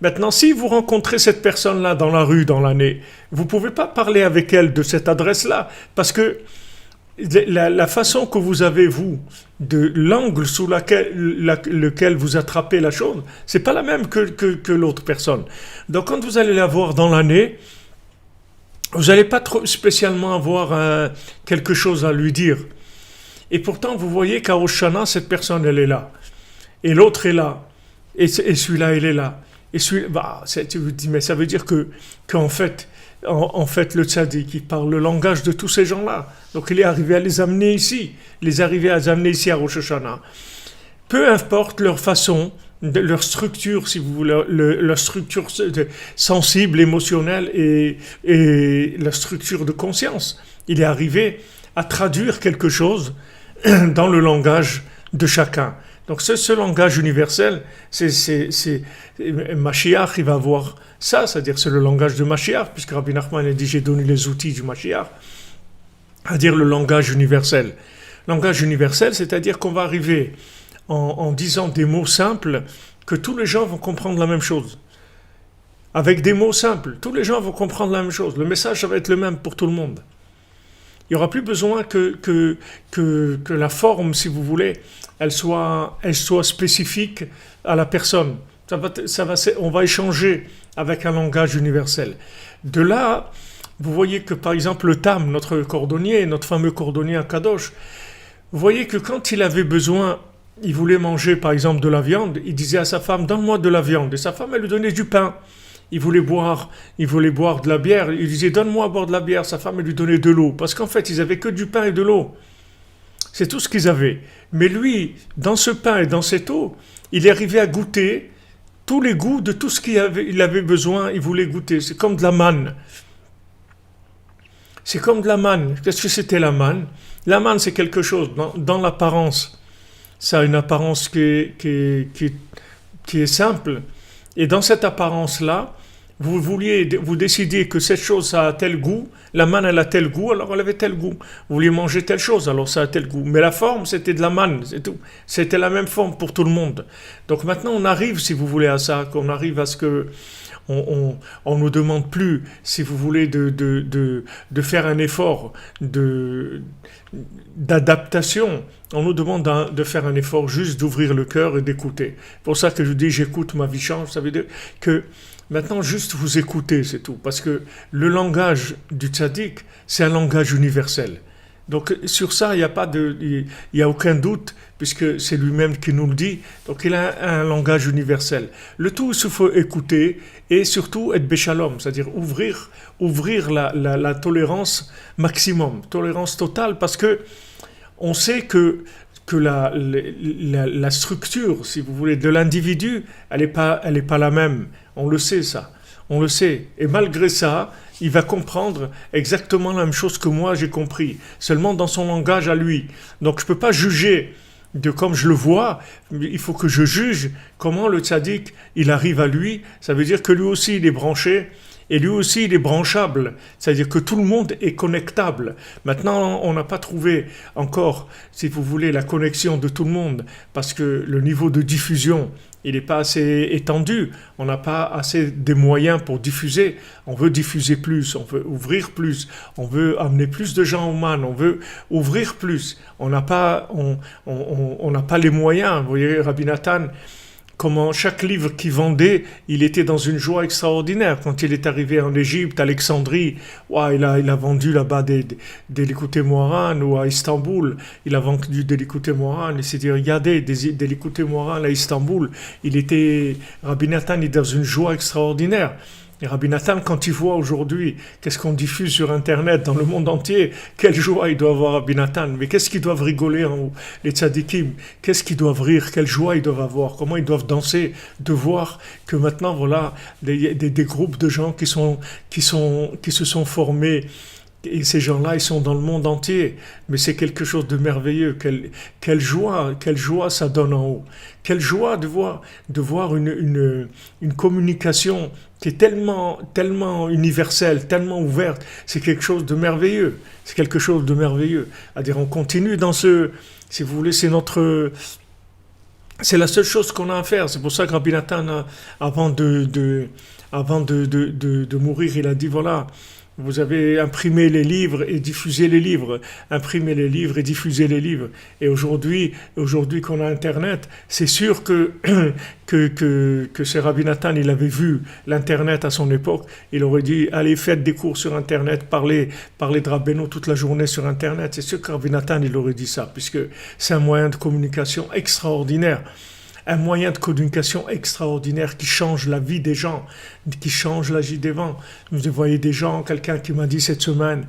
Maintenant, si vous rencontrez cette personne-là dans la rue, dans l'année, vous ne pouvez pas parler avec elle de cette adresse-là, parce que la façon que vous avez, vous, de l'angle sous lequel vous attrapez la chose, c'est pas la même que l'autre personne. Donc, quand vous allez la voir dans l'année, vous n'allez pas trop spécialement avoir quelque chose à lui dire. Et pourtant, vous voyez qu'à Rosh Hashanah, cette personne, elle est là. Et l'autre est là. Et celui-là, il est là. Et celui-là, tu vous dis, mais ça veut dire qu'en fait, le tzaddik, il parle le langage de tous ces gens-là. Donc, il est arrivé à les amener ici. À Rosh Hashanah. Peu importe leur façon, leur structure, si vous voulez, leur structure sensible, émotionnelle et la structure de conscience. Il est arrivé à traduire quelque chose dans le langage de chacun. Donc ce langage universel, c'est Mashiach, il va avoir ça, c'est-à-dire c'est le langage de Mashiach, puisque Rabbi Nachman a dit j'ai donné les outils du Mashiach, à dire le langage universel. Langage universel, c'est-à-dire qu'on va arriver en disant des mots simples que tous les gens vont comprendre la même chose. Avec des mots simples, tous les gens vont comprendre la même chose. Le message, ça va être le même pour tout le monde. Il n'y aura plus besoin que la forme, si vous voulez, elle soit spécifique à la personne. On va échanger avec un langage universel. De là, vous voyez que par exemple le Tam, notre cordonnier, notre fameux cordonnier à Kadosh, vous voyez que quand il avait besoin, il voulait manger par exemple de la viande, il disait à sa femme, donne-moi de la viande. Et sa femme, elle lui donnait du pain. Il voulait boire de la bière. Il disait, donne-moi à boire de la bière. Sa femme, elle lui donnait de l'eau. Parce qu'en fait, ils avaient que du pain et de l'eau. C'est tout ce qu'ils avaient. Mais lui, dans ce pain et dans cette eau, il est arrivé à goûter tous les goûts de tout ce qu'il avait besoin. Il voulait goûter. C'est comme de la manne. C'est comme de la manne. Qu'est-ce que c'était la manne? La manne, c'est quelque chose. Dans l'apparence, ça a une apparence qui est simple. Et dans cette apparence-là, vous décidez que cette chose, ça a tel goût, la manne, elle a tel goût, alors elle avait tel goût. Vous vouliez manger telle chose, alors ça a tel goût. Mais la forme, c'était de la manne, c'est tout. C'était la même forme pour tout le monde. Donc maintenant, on arrive, si vous voulez, à ça, qu'on arrive à ce que on nous demande plus, si vous voulez, de faire un effort, d'adaptation. On nous demande de faire un effort juste d'ouvrir le cœur et d'écouter. C'est pour ça que je dis j'écoute, ma vie change. Ça veut dire que maintenant juste vous écoutez, c'est tout. Parce que le langage du tzaddik, c'est un langage universel. Donc sur ça, il y a aucun doute, puisque c'est lui-même qui nous le dit. Donc il a un langage universel. Le tout, il faut écouter et surtout être béchalom, c'est-à-dire ouvrir la tolérance maximum, tolérance totale, parce que on sait que la structure, si vous voulez, de l'individu, elle est pas la même. On le sait ça. On le sait. Et malgré ça, il va comprendre exactement la même chose que moi j'ai compris, seulement dans son langage à lui. Donc je ne peux pas juger de comme je le vois, il faut que je juge comment le tzaddik, il arrive à lui. Ça veut dire que lui aussi il est branché, et lui aussi il est branchable. C'est-à-dire que tout le monde est connectable. Maintenant, on n'a pas trouvé encore, si vous voulez, la connexion de tout le monde, parce que le niveau de diffusion, il n'est pas assez étendu, on n'a pas assez de moyens pour diffuser, on veut diffuser plus, on veut ouvrir plus, on veut amener plus de gens au man, on veut ouvrir plus, on n'a pas les moyens. Vous voyez, Rabbi Nathan, comment chaque livre qu'il vendait, il était dans une joie extraordinaire. Quand il est arrivé en Égypte, Alexandrie, il a vendu là-bas des Likutei Moharan, ou à Istanbul, il a vendu des Likutei Moharan. Il s'est dit, regardez, des Likutei Moharan à Istanbul. Rabbi Nathan est dans une joie extraordinaire. Et Rabbi Nathan, quand il voit aujourd'hui qu'est-ce qu'on diffuse sur Internet dans le monde entier, quelle joie il doit avoir Rabbi Nathan. Mais qu'est-ce qu'ils doivent rigoler en haut, les tzadikim, qu'est-ce qu'ils doivent rire, quelle joie ils doivent avoir, comment ils doivent danser, de voir que maintenant, voilà, des groupes de gens qui se sont formés. Et ces gens-là, ils sont dans le monde entier. Mais c'est quelque chose de merveilleux. Quelle joie ça donne en haut. Quelle joie de voir une communication qui est tellement universelle, tellement ouverte. C'est quelque chose de merveilleux. C'est quelque chose de merveilleux. C'est-à-dire, on continue dans si vous voulez, c'est la seule chose qu'on a à faire. C'est pour ça que Rabbi Nathan, avant de mourir, il a dit, voilà, vous avez imprimé les livres et diffusé les livres. Imprimé les livres et diffusé les livres. Et aujourd'hui qu'on a Internet, c'est sûr que c'est Rabbi Nathan, il avait vu l'Internet à son époque. Il aurait dit, allez, faites des cours sur Internet, parlez de Rabbeinu toute la journée sur Internet. C'est sûr que Rabbi Nathan, il aurait dit ça, puisque c'est un moyen de communication extraordinaire. Un moyen de communication extraordinaire qui change la vie des gens, qui change la vie des gens. Vous voyez des gens, quelqu'un qui m'a dit cette semaine,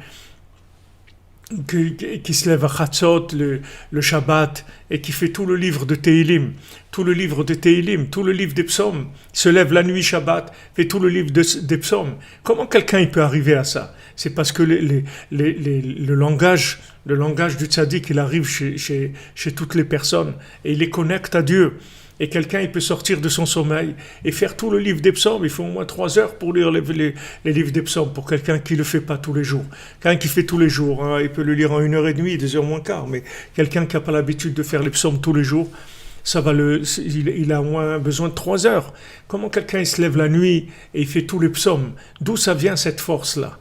qui se lève à Chatzot, le Shabbat, et qui fait tout le livre de Tehilim, tout le livre des psaumes, se lève la nuit Shabbat, fait tout le livre des psaumes. Comment quelqu'un il peut arriver à ça? C'est parce que le langage du tzaddik, il arrive chez toutes les personnes, et il les connecte à Dieu. Et quelqu'un, il peut sortir de son sommeil et faire tout le livre des psaumes. Il faut au moins 3 heures pour lire les livres des psaumes, pour quelqu'un qui ne le fait pas tous les jours. Quelqu'un qui fait tous les jours, il peut le lire en 1h30, 2h moins quart. Mais quelqu'un qui n'a pas l'habitude de faire les psaumes tous les jours, il a au moins besoin de 3 heures. Comment quelqu'un il se lève la nuit et il fait tous les psaumes? D'où ça vient cette force-là?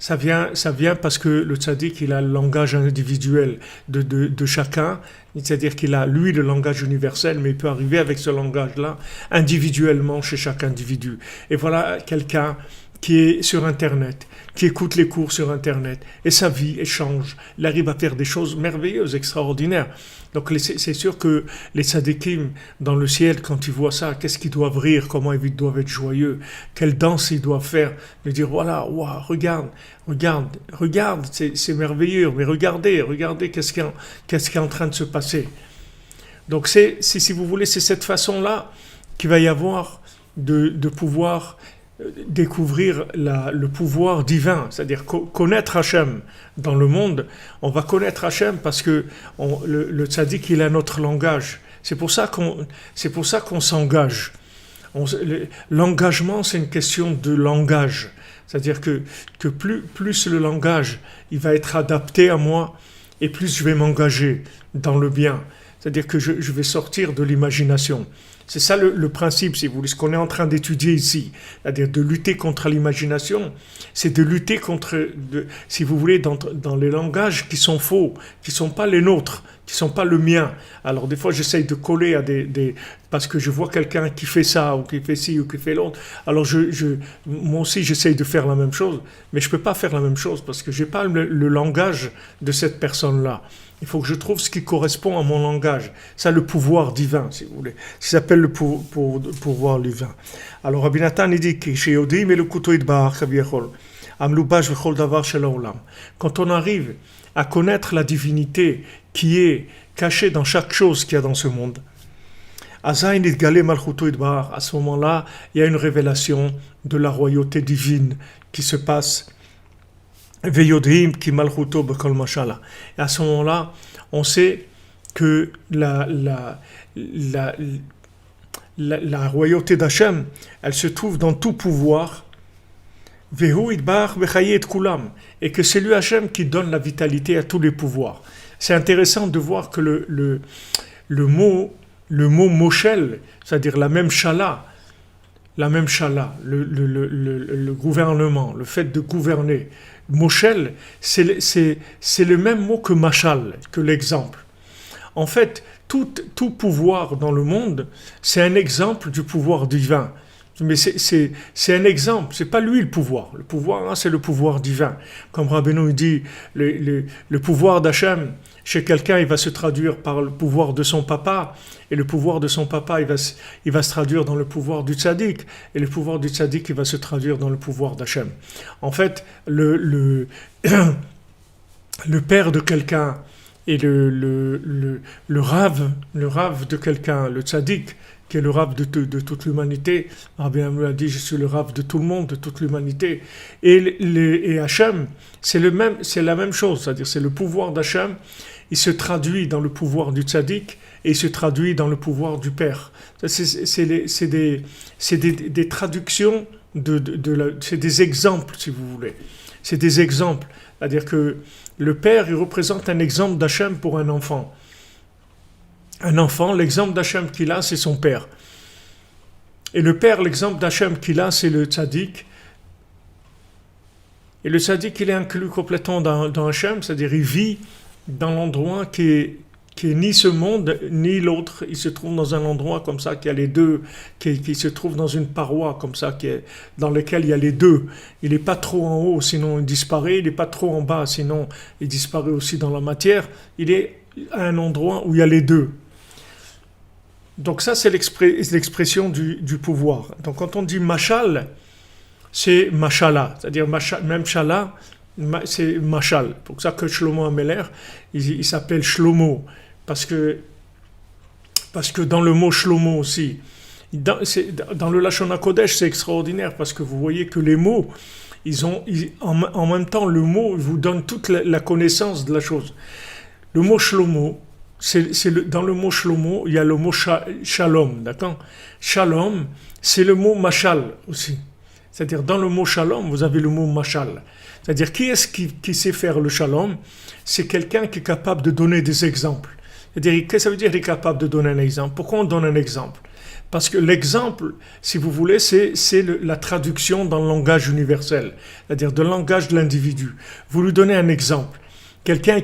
Ça vient parce que le tzaddik, il a le langage individuel de chacun, c'est-à-dire qu'il a, lui, le langage universel, mais il peut arriver avec ce langage-là individuellement chez chaque individu. Et voilà quelqu'un qui est sur Internet, qui écoute les cours sur Internet, et sa vie change. Il arrive à faire des choses merveilleuses, extraordinaires. Donc c'est sûr que les tzadikim dans le ciel, quand ils voient ça, qu'est-ce qu'ils doivent rire, comment ils doivent être joyeux, quelle danse ils doivent faire, de dire voilà, wow, regarde, c'est merveilleux, mais regardez qu'est-ce qui est en train de se passer. Donc si vous voulez, c'est cette façon-là qu'il va y avoir de pouvoir découvrir le pouvoir divin, c'est-à-dire connaître Hachem dans le monde. On va connaître Hachem parce que le tzaddik, il a notre langage. C'est pour ça qu'on s'engage. L'engagement, c'est une question de langage. C'est-à-dire que plus le langage il va être adapté à moi, et plus je vais m'engager dans le bien. C'est-à-dire que je vais sortir de l'imagination. C'est ça le principe, si vous voulez, ce qu'on est en train d'étudier ici. C'est-à-dire de lutter contre l'imagination, c'est de lutter contre, si vous voulez, dans les langages qui sont faux, qui ne sont pas les nôtres, qui ne sont pas le mien. Alors des fois, j'essaye de coller à parce que je vois quelqu'un qui fait ça, ou qui fait ci, ou qui fait l'autre. Alors moi aussi, j'essaye de faire la même chose, mais je ne peux pas faire la même chose parce que je n'ai pas le langage de cette personne-là. Il faut que je trouve ce qui correspond à mon langage. Ça, le pouvoir divin, si vous voulez. Ça s'appelle le pouvoir divin. Alors, Rabbi Nathan, il dit quand on arrive à connaître la divinité qui est cachée dans chaque chose qu'il y a dans ce monde, à ce moment-là, il y a une révélation de la royauté divine qui se passe. Et à ce moment-là, on sait que la royauté d'Hachem, elle se trouve dans tout pouvoir, et que c'est lui Hachem qui donne la vitalité à tous les pouvoirs. C'est intéressant de voir que le mot Moshel, c'est-à-dire la même Shala, le gouvernement, le fait de gouverner, Moshel, c'est le même mot que Machal, que l'exemple. En fait, tout pouvoir dans le monde, c'est un exemple du pouvoir divin. Mais c'est un exemple, c'est pas lui le pouvoir. Le pouvoir, c'est le pouvoir divin. Comme Rabbeinu dit, le pouvoir d'Hachem, chez quelqu'un, il va se traduire par le pouvoir de son papa, et le pouvoir de son papa, il va se traduire dans le pouvoir du tzaddik, et le pouvoir du tzaddik, il va se traduire dans le pouvoir d'Hachem. En fait, le père de quelqu'un et le rave de quelqu'un, le tzaddik, qui est le rave de toute l'humanité. Rabbi Amou a dit, je suis le rave de tout le monde, de toute l'humanité. Et Hachem, c'est la même chose, c'est-à-dire c'est le pouvoir d'Hachem, il se traduit dans le pouvoir du tzaddik et il se traduit dans le pouvoir du père. C'est des traductions, c'est des exemples, si vous voulez. C'est des exemples, c'est-à-dire que le père, il représente un exemple d'Hachem pour un enfant. Un enfant, l'exemple d'Hachem qu'il a, c'est son père. Et le père, l'exemple d'Hachem qu'il a, c'est le tzaddik. Et le tzaddik, il est inclus complètement dans Hachem, c'est-à-dire il vit dans l'endroit qui est ni ce monde, ni l'autre. Il se trouve dans un endroit comme ça, qui a les deux, qui se trouve dans une paroi comme ça, dans laquelle il y a les deux. Il n'est pas trop en haut, sinon il disparaît. Il n'est pas trop en bas, sinon il disparaît aussi dans la matière. Il est à un endroit où il y a les deux. Donc ça, c'est l'expression du pouvoir. Donc quand on dit machal, c'est machala, c'est-à-dire même shala, c'est machal. C'est pour ça que Shlomo Ameler, il s'appelle Shlomo, parce que dans le mot Shlomo aussi, dans le Lashon HaKodesh, c'est extraordinaire, parce que vous voyez que les mots, en même temps, le mot vous donne toute la connaissance de la chose. Le mot Shlomo, dans le mot Shlomo, il y a le mot Shalom, d'accord? Shalom, c'est le mot Machal aussi. C'est-à-dire, dans le mot Shalom, vous avez le mot Machal. C'est-à-dire, qui est-ce qui sait faire le Shalom? C'est quelqu'un qui est capable de donner des exemples. C'est-à-dire, qu'est-ce que ça veut dire, il est capable de donner un exemple? Pourquoi on donne un exemple? Parce que l'exemple, si vous voulez, c'est la traduction dans le langage universel. C'est-à-dire, de langage de l'individu. Vous lui donnez un exemple. Quelqu'un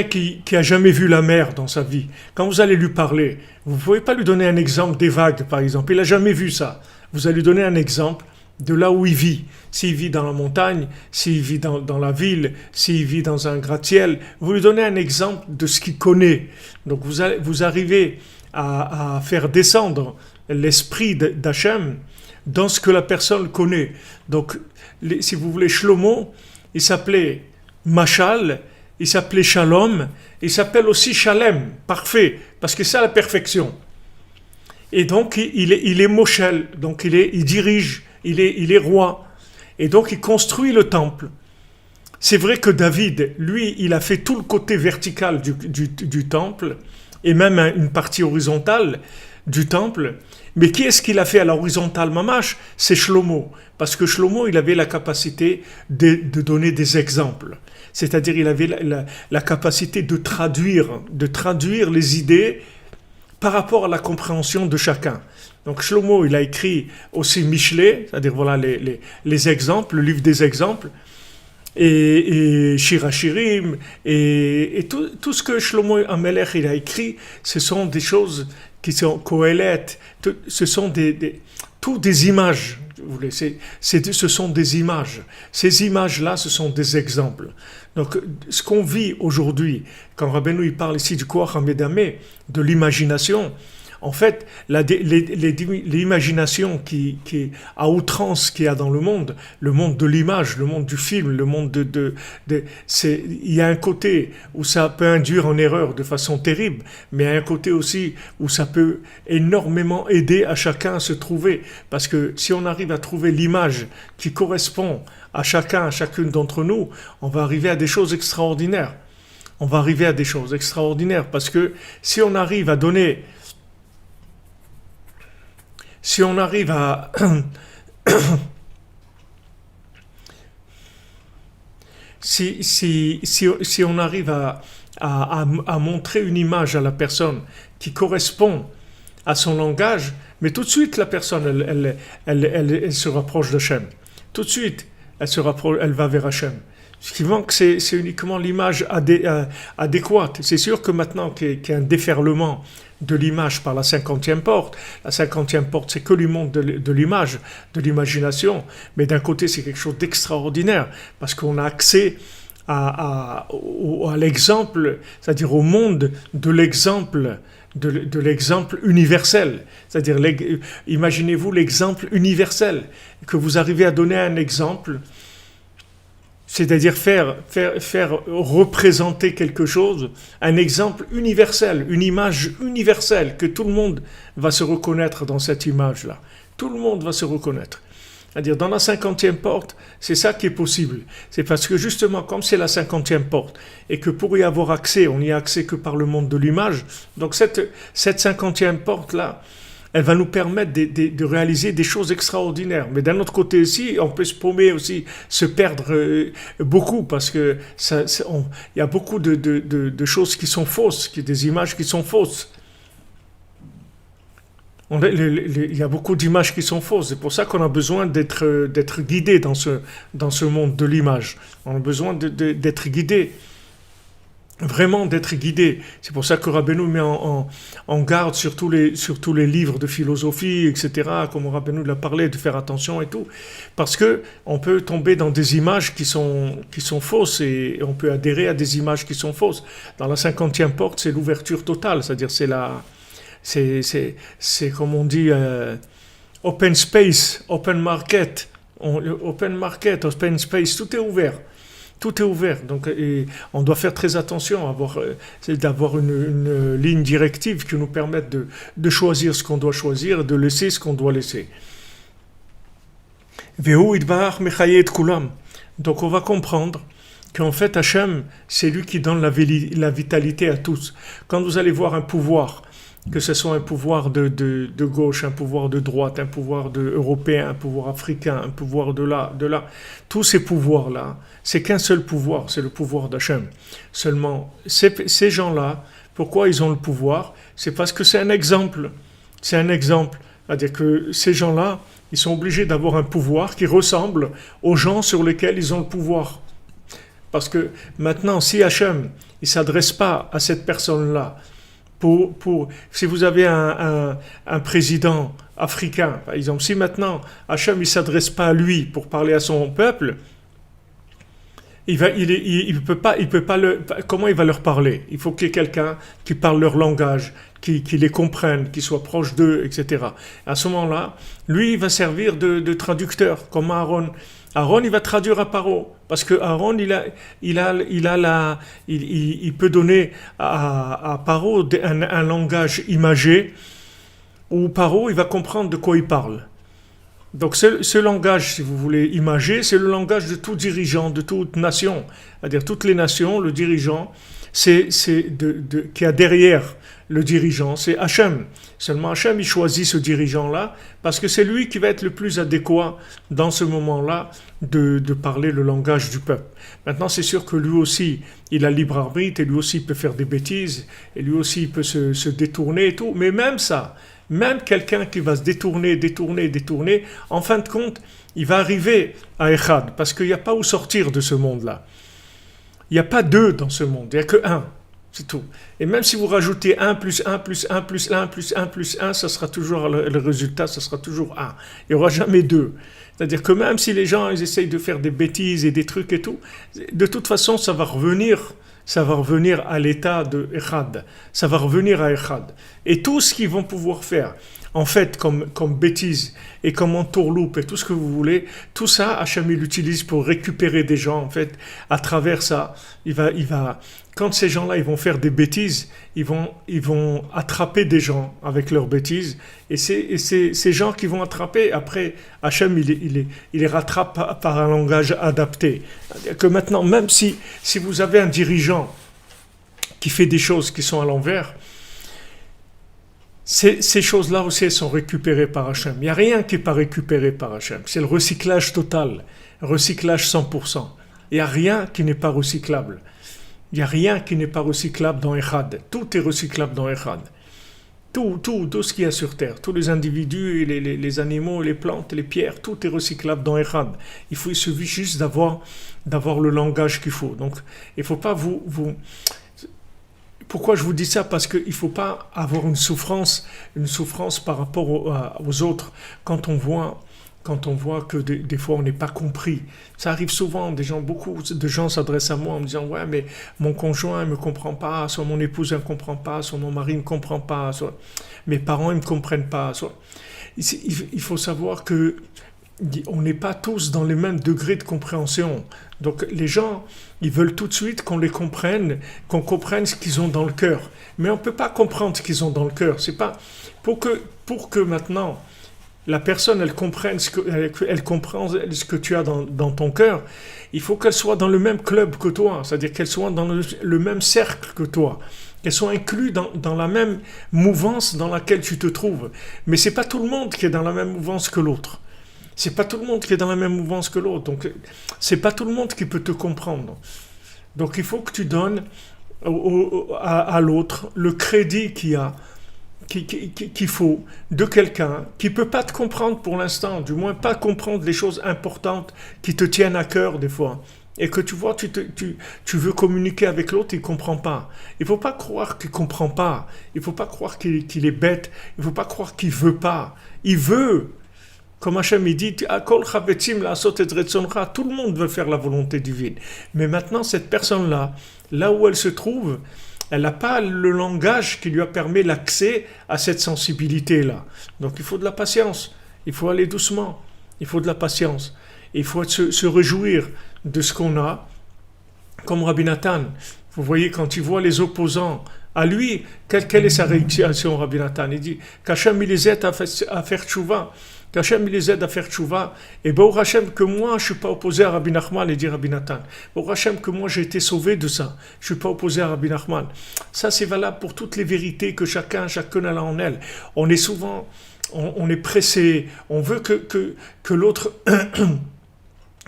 qui a jamais vu la mer dans sa vie, quand vous allez lui parler, vous ne pouvez pas lui donner un exemple des vagues, par exemple. Il n'a jamais vu ça. Vous allez lui donner un exemple de là où il vit. S'il vit dans la montagne, s'il vit dans la ville, s'il vit dans un gratte-ciel, vous lui donnez un exemple de ce qu'il connaît. Donc vous arrivez à faire descendre l'esprit d'Hachem dans ce que la personne connaît. Donc, si vous voulez, Shlomo, il s'appelait Machal, il s'appelait Shalom, il s'appelle aussi Shalem, parfait, parce que c'est la perfection. Et donc, il est Moshel, donc il dirige, il est roi, et donc il construit le temple. C'est vrai que David, lui, il a fait tout le côté vertical du temple, et même une partie horizontale du temple, mais qui est-ce qu'il a fait à l'horizontale mamash? C'est Shlomo, parce que Shlomo, il avait la capacité de donner des exemples. C'est-à-dire il avait la capacité de traduire les idées par rapport à la compréhension de chacun. Donc Shlomo, il a écrit aussi Michelet, c'est-à-dire voilà les exemples, le livre des exemples, et Shir HaShirim, et tout ce que Shlomo Amelech il a écrit, ce sont des choses qui sont cohérentes, ce sont toutes des images. Ce sont des images. Ces images-là, ce sont des exemples. Donc, ce qu'on vit aujourd'hui, quand Rabbeinu il parle ici du Koach HaMedameh, de l'imagination, en fait, l'imagination qui à outrance qu'il y a dans le monde de l'image, le monde du film, le monde il y a un côté où ça peut induire en erreur de façon terrible, mais il y a un côté aussi où ça peut énormément aider à chacun à se trouver. Parce que si on arrive à trouver l'image qui correspond à chacune d'entre nous, on va arriver à des choses extraordinaires. On va arriver à des choses extraordinaires parce que si on arrive à donner... Si on arrive à si on arrive à montrer une image à la personne qui correspond à son langage, mais tout de suite la personne elle se rapproche d'Hachem. Tout de suite elle va vers Hachem. Ce qui manque, c'est uniquement l'image adéquate. C'est sûr que maintenant qu'il y a un déferlement de l'image par la 50e porte, la 50e porte, c'est que le monde de l'image, de l'imagination, mais d'un côté, c'est quelque chose d'extraordinaire, parce qu'on a accès à l'exemple, c'est-à-dire au monde de l'exemple, de l'exemple universel. C'est-à-dire, imaginez-vous l'exemple universel, que vous arrivez à donner un exemple, c'est-à-dire faire représenter quelque chose, un exemple universel, une image universelle, que tout le monde va se reconnaître dans cette image-là. Tout le monde va se reconnaître. C'est-à-dire, dans la 50e porte, c'est ça qui est possible. C'est parce que justement, comme c'est la 50e porte, et que pour y avoir accès, on n'y a accès que par le monde de l'image, donc cette 50e porte-là, elle va nous permettre de réaliser des choses extraordinaires. Mais d'un autre côté aussi, on peut se paumer aussi, se perdre beaucoup, parce que il y a beaucoup de choses qui sont fausses, des images qui sont fausses. Il y a beaucoup d'images qui sont fausses. C'est pour ça qu'on a besoin d'être guidé dans ce monde de l'image. On a besoin d'être guidé. Vraiment d'être guidé. C'est pour ça que Rabbeinu met en garde sur tous les livres de philosophie, etc., comme Rabbeinu l'a parlé, de faire attention et tout. Parce que on peut tomber dans des images qui sont fausses et on peut adhérer à des images qui sont fausses. Dans la 50e porte, c'est l'ouverture totale, c'est-à-dire c'est comme on dit, open space, open market, open space, tout est ouvert. Tout est ouvert, donc on doit faire très attention d'avoir une ligne directive qui nous permette de choisir ce qu'on doit choisir, de laisser ce qu'on doit laisser. Donc on va comprendre qu'en fait Hachem, c'est lui qui donne la vitalité à tous. Quand vous allez voir un pouvoir, que ce soit un pouvoir de gauche, un pouvoir de droite, un pouvoir européen, un pouvoir africain, un pouvoir de là, tous ces pouvoirs-là, c'est qu'un seul pouvoir, c'est le pouvoir d'Hachem. Seulement, ces gens-là, pourquoi ils ont le pouvoir? C'est parce que c'est un exemple. C'est un exemple. C'est-à-dire que ces gens-là, ils sont obligés d'avoir un pouvoir qui ressemble aux gens sur lesquels ils ont le pouvoir. Parce que maintenant, si Hachem, il ne s'adresse pas à cette personne-là, si vous avez un président africain, par exemple, si maintenant Hachem ne s'adresse pas à lui pour parler à son peuple, il peut pas comment il va leur parler? Il faut qu'il y ait quelqu'un qui parle leur langage, qui les comprenne, qui soit proche d'eux, etc. À ce moment-là, lui, il va servir de traducteur, comme Aaron. Aaron, il va traduire à Paro, parce que Aaron, il peut donner à Paro un langage imagé, où Paro, il va comprendre de quoi il parle. Donc ce langage, si vous voulez, imagé, c'est le langage de tout dirigeant, de toute nation. C'est-à-dire toutes les nations, le dirigeant, qui a derrière le dirigeant, c'est Hachem. Seulement Hachem, il choisit ce dirigeant-là parce que c'est lui qui va être le plus adéquat dans ce moment-là de parler le langage du peuple. Maintenant, c'est sûr que lui aussi, il a libre arbitre et lui aussi il peut faire des bêtises et lui aussi il peut se détourner et tout. Mais même ça, même quelqu'un qui va se détourner, en fin de compte, il va arriver à Echad parce qu'il n'y a pas où sortir de ce monde-là. Il n'y a pas deux dans ce monde, il n'y a que un. C'est tout. Et même si vous rajoutez 1 plus 1 plus 1 plus 1 plus 1 plus 1, ça sera toujours le résultat, ça sera toujours 1. Il n'y aura jamais 2. C'est-à-dire que même si les gens ils essayent de faire des bêtises et des trucs et tout, de toute façon, ça va revenir à l'état de Echad. Ça va revenir à Echad. Et tout ce qu'ils vont pouvoir faire, en fait, comme bêtise et comme entourloupe et tout ce que vous voulez, tout ça, Hachem il l'utilise pour récupérer des gens, en fait, à travers ça. Quand ces gens-là, ils vont faire des bêtises, ils vont attraper des gens avec leurs bêtises, et ces gens qui vont attraper, après, Hachem, il les rattrape par un langage adapté. C'est-à-dire que maintenant, même si vous avez un dirigeant qui fait des choses qui sont à l'envers, ces choses-là aussi, elles sont récupérées par Hachem. Il n'y a rien qui n'est pas récupéré par Hachem. C'est le recyclage total, recyclage 100%. Il n'y a rien qui n'est pas recyclable. Il n'y a rien qui n'est pas recyclable dans Echad. Tout est recyclable dans Echad. Tout ce qu'il y a sur Terre, tous les individus, les animaux, les plantes, les pierres, tout est recyclable dans Echad. Il suffit juste d'avoir le langage qu'il faut. Donc, il ne faut pas vous... Pourquoi je vous dis ça? Parce qu'il ne faut pas avoir une souffrance par rapport aux autres quand on voit que des fois on n'est pas compris. Ça arrive souvent, beaucoup de gens s'adressent à moi en me disant « Ouais, mais mon conjoint ne me comprend pas, soit mon épouse ne me comprend pas, soit mon mari ne me comprend pas, soit mes parents ne me comprennent pas. » Il faut savoir que on n'est pas tous dans les mêmes degrés de compréhension. Donc les gens, ils veulent tout de suite qu'on comprenne ce qu'ils ont dans le cœur. Mais on ne peut pas comprendre ce qu'ils ont dans le cœur. C'est pas pour que maintenant la personne elle comprenne ce que tu as dans ton cœur. Il faut qu'elle soit dans le même club que toi, c'est-à-dire qu'elle soit dans le même cercle que toi. Qu'elles soient incluses dans la même mouvance dans laquelle tu te trouves. Mais c'est pas tout le monde qui est dans la même mouvance que l'autre. C'est pas tout le monde qui est dans la même mouvance que l'autre. Donc, c'est pas tout le monde qui peut te comprendre. Donc, il faut que tu donnes à l'autre le crédit qu'il faut de quelqu'un qui peut pas te comprendre pour l'instant, du moins pas comprendre les choses importantes qui te tiennent à cœur des fois. Et que tu vois, tu veux communiquer avec l'autre, il comprend pas. Il faut pas croire qu'il comprend pas. Il faut pas croire qu'il est bête. Il faut pas croire qu'il veut pas. Il veut. Comme Hachem il dit, tout le monde veut faire la volonté divine. Mais maintenant, cette personne-là, là où elle se trouve, elle n'a pas le langage qui lui a permis l'accès à cette sensibilité-là. Donc il faut de la patience, il faut aller doucement, il faut de la patience. Il faut se réjouir de ce qu'on a, comme Rabbi Nathan. Vous voyez, quand il voit les opposants à lui, quelle est sa réaction, Rabbi Nathan? Il dit qu'Hachem il les aide à faire tchouva. Qu'Hachem il les aide à faire tchouva. Et Baruch Hachem que moi, je ne suis pas opposé à Rabbi Nachman, et dit Rabbi Nathan. Baruch Hachem que moi, j'ai été sauvé de ça. Je ne suis pas opposé à Rabbi Nachman. Ça, c'est valable pour toutes les vérités que chacune a en elle. On est souvent, on est pressé, on veut que l'autre...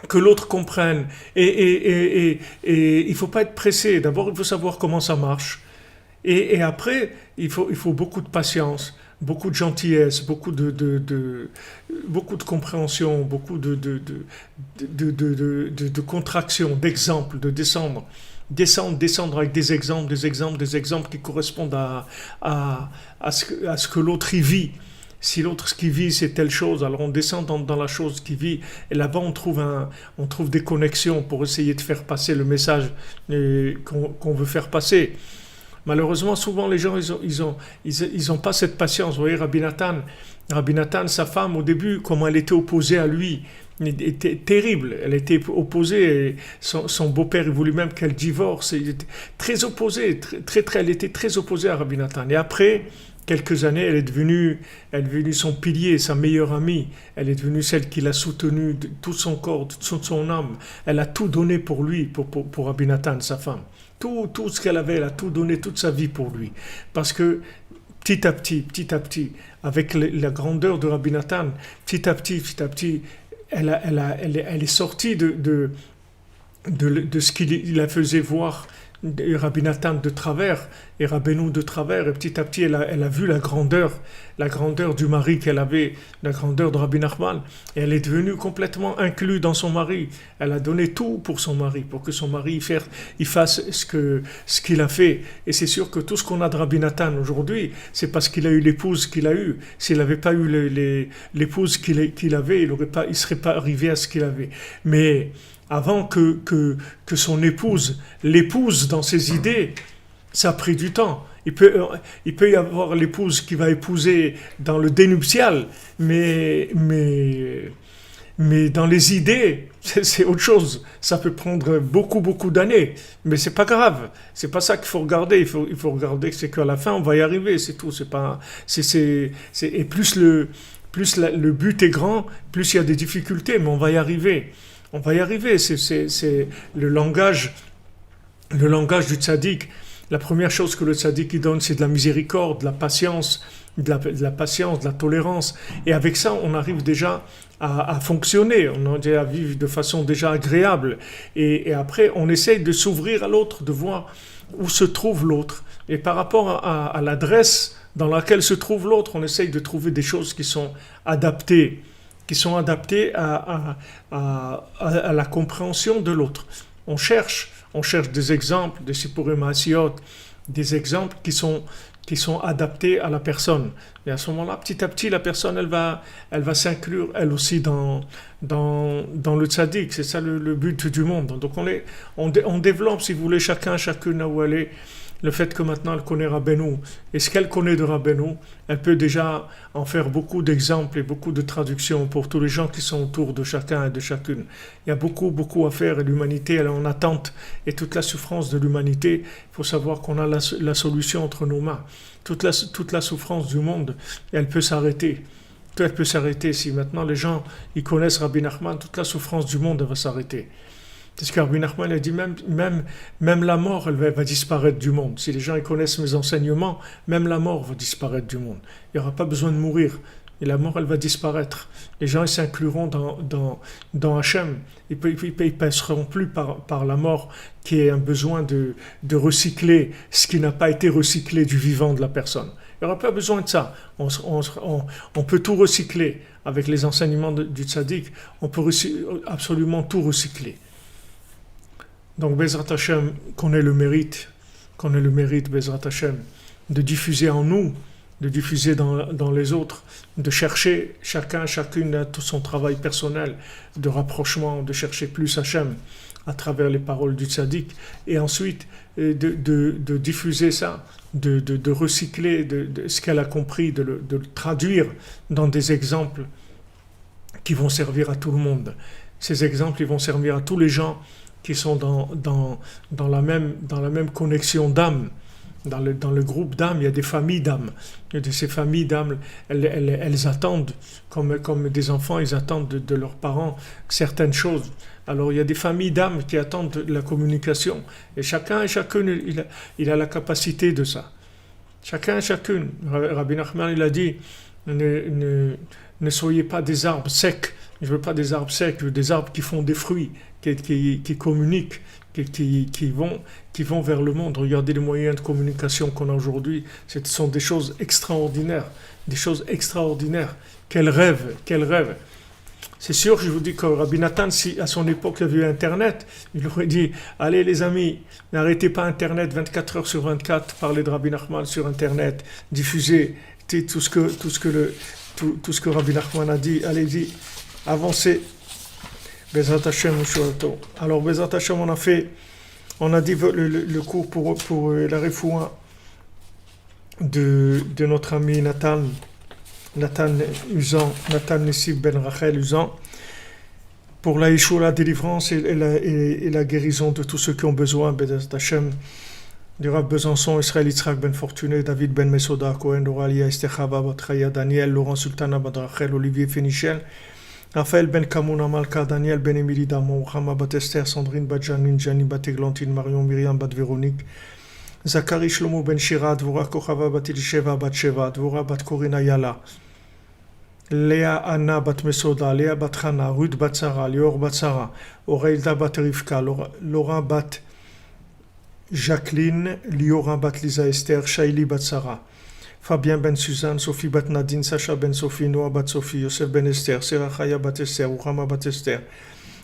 que l'autre comprenne. Et il ne faut pas être pressé. D'abord, il faut savoir comment ça marche. Et après, il faut beaucoup de patience, beaucoup de gentillesse, beaucoup de compréhension, beaucoup de contraction, d'exemples, de descendre avec des exemples qui correspondent à ce que l'autre y vit. Si l'autre, ce qu'il vit, c'est telle chose, alors on descend dans la chose qu'il vit, et là-bas on trouve des connexions pour essayer de faire passer le message qu'on veut faire passer. Malheureusement, souvent les gens, ils ont pas cette patience. Vous voyez, Rabbi Nathan, sa femme, au début, comment elle était opposée à lui, était terrible. Elle était opposée. Son beau-père, il voulait même qu'elle divorce. Il était très opposé, elle était très opposée à Rabbi Nathan. Et après quelques années, elle est devenue son pilier, sa meilleure amie. Elle est devenue celle qui l'a soutenu de tout son corps, de toute son âme. Elle a tout donné pour lui, pour Rabbi Nathan, sa femme. Tout ce qu'elle avait, elle a tout donné, toute sa vie pour lui. Parce que petit à petit, avec la grandeur de Rabbi Nathan, petit à petit, elle est sortie de ce qu'il la faisait voir Rabbi Nathan de travers et Rabbeinu de travers, et petit à petit elle a vu la grandeur du mari qu'elle avait, la grandeur de Rabbi Nachman, et elle est devenue complètement inclue dans son mari. Elle a donné tout pour son mari, pour que son mari il fasse ce qu'il a fait. Et c'est sûr que tout ce qu'on a de Rabbi Nathan aujourd'hui, c'est parce qu'il a eu l'épouse qu'il a eue. S'il n'avait pas eu l'épouse qu'il avait, il serait pas arrivé à ce qu'il avait. Mais avant que son épouse l'épouse dans ses idées, ça a pris du temps. Il peut y avoir l'épouse qui va épouser dans le dénuptial, mais dans les idées, c'est autre chose. Ça peut prendre beaucoup d'années, mais c'est pas grave. C'est pas ça qu'il faut regarder. Il faut regarder, c'est qu'à la fin on va y arriver, c'est tout. Et plus le but est grand, plus il y a des difficultés, mais on va y arriver. On va y arriver, c'est le langage du tzaddik. La première chose que le tzaddik il donne, c'est de la miséricorde, de la patience, de la tolérance. Et avec ça, on arrive déjà à fonctionner, on arrive à vivre de façon déjà agréable. Et après, on essaye de s'ouvrir à l'autre, de voir où se trouve l'autre. Et par rapport à l'adresse dans laquelle se trouve l'autre, on essaye de trouver des choses qui sont adaptées à la compréhension de l'autre. On cherche des exemples, des sipurim maasiot, des exemples qui sont adaptés à la personne. Et à ce moment-là, petit à petit, la personne, elle va s'inclure, elle aussi, dans le tzaddik. C'est ça le but du monde. Donc on développe, si vous voulez, chacune là où elle est. Le fait que maintenant elle connaît Rabbeinu, et ce qu'elle connaît de Rabbeinu, elle peut déjà en faire beaucoup d'exemples et beaucoup de traductions pour tous les gens qui sont autour de chacun et de chacune. Il y a beaucoup à faire, et l'humanité elle est en attente, et toute la souffrance de l'humanité, il faut savoir qu'on a la solution entre nos mains. Toute la souffrance du monde, elle peut s'arrêter. Elle peut s'arrêter. Si maintenant les gens ils connaissent Rabbi Nachman, toute la souffrance du monde elle va s'arrêter. Parce que Rabbi Nachman a dit même la mort elle va disparaître du monde. Si les gens ils connaissent mes enseignements, même la mort va disparaître du monde. Il n'y aura pas besoin de mourir. Et la mort elle va disparaître. Les gens ils s'incluront dans Hachem. Ils ne passeront plus par la mort qui est un besoin de recycler ce qui n'a pas été recyclé du vivant de la personne. Il n'y aura pas besoin de ça. On peut tout recycler. Avec les enseignements du tzaddik, on peut absolument tout recycler. Donc, Bezrat Hashem, qu'on ait le mérite, Bezrat Hashem, de diffuser en nous, de diffuser dans les autres, de chercher chacune à tout son travail personnel, de rapprochement, de chercher plus Hashem à travers les paroles du tzaddik, et ensuite de diffuser ça, de recycler ce qu'elle a compris, de le traduire dans des exemples qui vont servir à tout le monde. Ces exemples, ils vont servir à tous les gens qui sont dans la même connexion d'âme. Dans le groupe d'âme, il y a des familles d'âme. Et de ces familles d'âme, elles attendent, comme des enfants, ils attendent de leurs parents certaines choses. Alors il y a des familles d'âme qui attendent la communication. Et chacun et chacune, il a la capacité de ça. Chacun et chacune. Rabbi Nachman, il a dit, ne soyez pas des arbres secs. Je ne veux pas des arbres secs, je veux des arbres qui font des fruits, qui communiquent, qui vont vers le monde. Regardez les moyens de communication qu'on a aujourd'hui. Ce sont des choses extraordinaires. Quel rêve. C'est sûr, je vous dis que Rabbi Nathan, si à son époque il avait eu Internet, il aurait dit, allez les amis, n'arrêtez pas Internet 24 heures sur 24, parlez de Rabbi Nachman sur Internet, diffusez tout ce que Rabbi Nachman a dit, allez-y, avancez. Bezrat Hashem, alors Bezrat Hashem, on a dit le cours pour la refoua de notre ami Nathan Nessib Ben Rachel Uzan, pour la Yeshua, la délivrance et la guérison de tous ceux qui ont besoin, Bezrat Hashem, du Rav Besançon, Israël Yitzhak Ben Fortuné, David Ben Mesoda, Cohen Doralia, Esther Chava Batraya, Daniel, Laurent Sultana Ben Rachel, Olivier Fénichel, Raphaël ben Kamuna Malka, Daniel ben Emily Damon, Rama bat Esther, Sandrine bat Janine, Jani bat Eglantine, Marion Myriam bat Véronique, Zachary Shlomo ben Shira, Dvora Kochava bat Elisheva bat Sheva, Dvora bat Corina Yala, Léa Anna bat Mesoda, Léa bat Hana, Ruth bat Sarah, Lior bat Sarah, Aureilda bat Rivka, Laura bat Jacqueline, Liora bat Lisa Esther, Shaili bat Sarah, Fabien ben Suzanne, Sophie bat Nadine, Sacha ben Sophie, Noah bat Sophie, Yosef ben Esther, Serachaya bat Esther, Uchama bat Esther,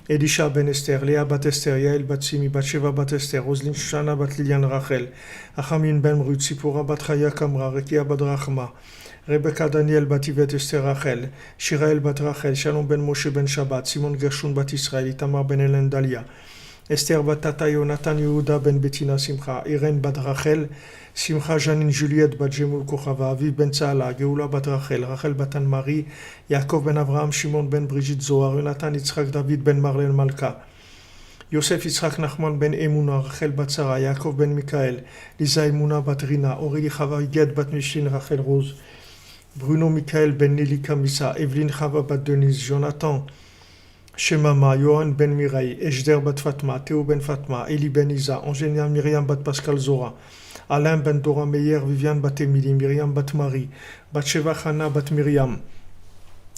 Elisha ben Esther, Léa bat Esther, Yael bat Simi, Batsheva bat Esther, Roselyne Shoshana bat Liliane Rachel, Achamin ben Ruth, Sipora bat Chaya Kamra, Rekia bat Rachma, Rebecca Daniel bat Yvette Esther Rachel, Shirael bat Rachel, Shalom ben Moshe ben Shabbat, Simon Gershon bat Israël, Itamar ben Hélène Dalia, Esther bat Tata Yonatan Yehuda ben Bettina Simcha, Irène bat Rachel, Simcha Janine Juliette bat Jemul Kochava, Aviv ben Tzala, Geoula bat Rachel, Rachel bat Anne-Marie, Yaakov ben Avraham, Shimon ben Brigitte Zohar, Jonathan Yitzhak David ben Marlène Malka, Yosef Yitzhak Nachman ben Emuna, Rachel bat Sarah, Yaakov ben Mikael, Lisa Emuna bat Rina, Aurélie Chava Yed bat Micheline Rachel Rose, Bruno Michael ben Nelly Kamisa, Evelyne Chava bat Denise, Jonathan Shemama, Johan ben Mireille, Ejder bat Fatma, Théo ben Fatma, Eli ben Isa, Angénia Myriam bat Pascal Zora, Alain ben Dora Meyer, Viviane bat Émilie, Myriam bat Marie, Batsheva Chana bat Myriam,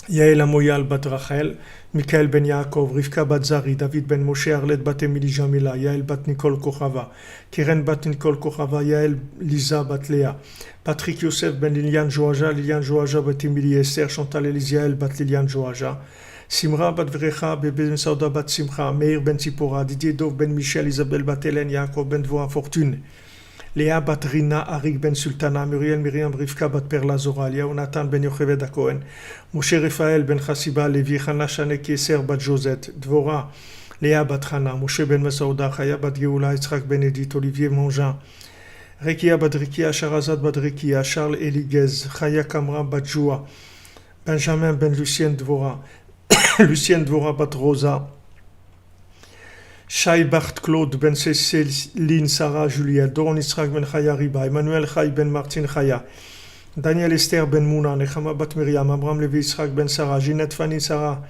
Yael Amoyal bat Rachel, Michael ben Yaakov, Rivka bat Zari, David ben Moshe, Arlette bat Émilie Jamila, Yael bat Nicole Kochava, Kiren bat Nicole Kochava, Yael Lisa bat Léa, Patrick Yosef ben Liliane Joaja, Liliane Joaja bat Émilie Esther, Chantal Elisiael bat Liliane Joaja, Simra bat Vrecha, Bébé ben Sauda bat Simcha, Meir ben Tzipora, Didier Dov ben Michel, Isabelle bat Hélène, Yaakov ben Dvora Fortune, Léa bat Rina, Arik ben Sultana, Muriel Myriam Rivka bat Perla Zora, Yonatan ben Yocheved Cohen, Moshe Raphaël ben Chassiba, Lévi Chana Shanek Yeser bat Josette, Dvora, Léa bat Chana, Moshe ben Masauda, Chaya bat Geoula, Yitzhak ben Edith, Olivier Mongin, Rekia bat Rekia, Sharazad bat Rekia, Charles Eligez, Chaya Kamra bat Joua, Benjamin ben Lucienne Dvora, Lucienne Dvora bat Rosa, Shai Bart Claude ben Céline Sarah Juliette, Doron Yitzhak ben Chaya Riba, Emmanuel Chai ben Martin Chaya, Daniel Esther ben Mouna, Nechama bat Myriam, Abraham Levi Yitzhak ben Sarah, Ginette Fanny Sarah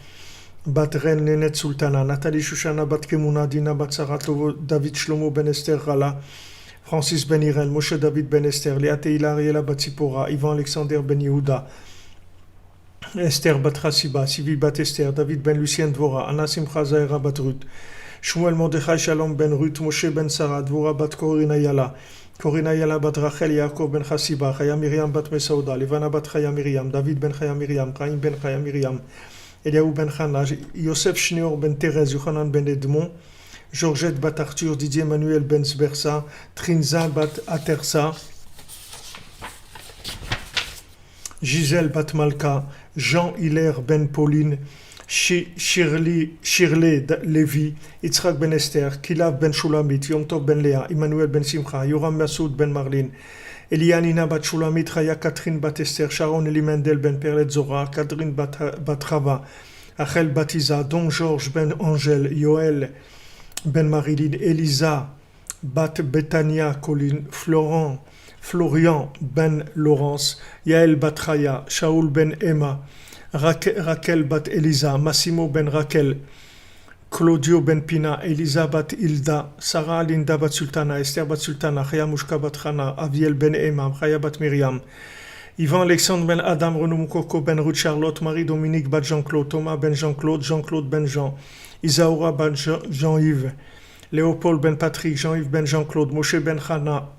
bat Ren Nenet Sultana, Nathalie Shoshana bat Kemuna, Dina bat Sarah David Shlomo ben Esther Rala, Francis ben Irène, Moshe David ben Esther, Léa Teila Ariela bat Tzipora, Ivan Alexander ben Yehuda, Esther bat Chassiba, Sivi bat Esther, David ben Lucien Dvora, Anna Simcha Zahira bat Ruth, Shmuel Mordechai Shalom ben Ruth, Moshe ben Sarah, Dvora bat Corina Yala bat Rachel, Yaakov ben Chassiba, Chaya Miriam bat Mesauda, Levana bat Chaya Miriam, David ben Chaya Miriam, Chaim ben Chaya Miriam, Eliaou ben Chana, Yosef Shneor ben Thérèse, Yochanan ben Edmond, Georgette bat Arthur, Didier Manuel ben Sbersa, Trinza bat Atersa, Gisèle bat Malka, Jean Hilaire ben Pauline, Shirley Lévi, Yitzhak ben Esther, Kilav ben Shulamit, Yom Tov ben Léa, Emmanuel ben Simcha, Yoram Massoud ben Marlin, Elianina bat Shulamit, Chaya Catherine bat Esther, Sharon Elimendel ben Perlet Zora, Catherine bat Chava, Achel bat Isa, Don Georges ben Angèle, Yoel ben Marilyn, Elisa bat Betania Colline, Florian ben Laurence, Yael bat Chaya, Shaoul ben Emma, Raquel bat Elisa, Massimo ben Raquel, Claudio ben Pina, Elisa bat Hilda, Sarah Linda bat Sultana, Esther bat Sultana, Chaya Mushka bat Chana, Aviel ben Emma, Chaya bat Myriam, Ivan Alexandre ben Adam, Renaud Moukoko ben Ruth Charlotte, Marie-Dominique bat Jean-Claude, Thomas ben Jean-Claude, Jean-Claude ben Jean, Isaura ben Jean-Yves, Léopold ben Patrick, Jean-Yves ben Jean-Claude, Moshe ben Chana,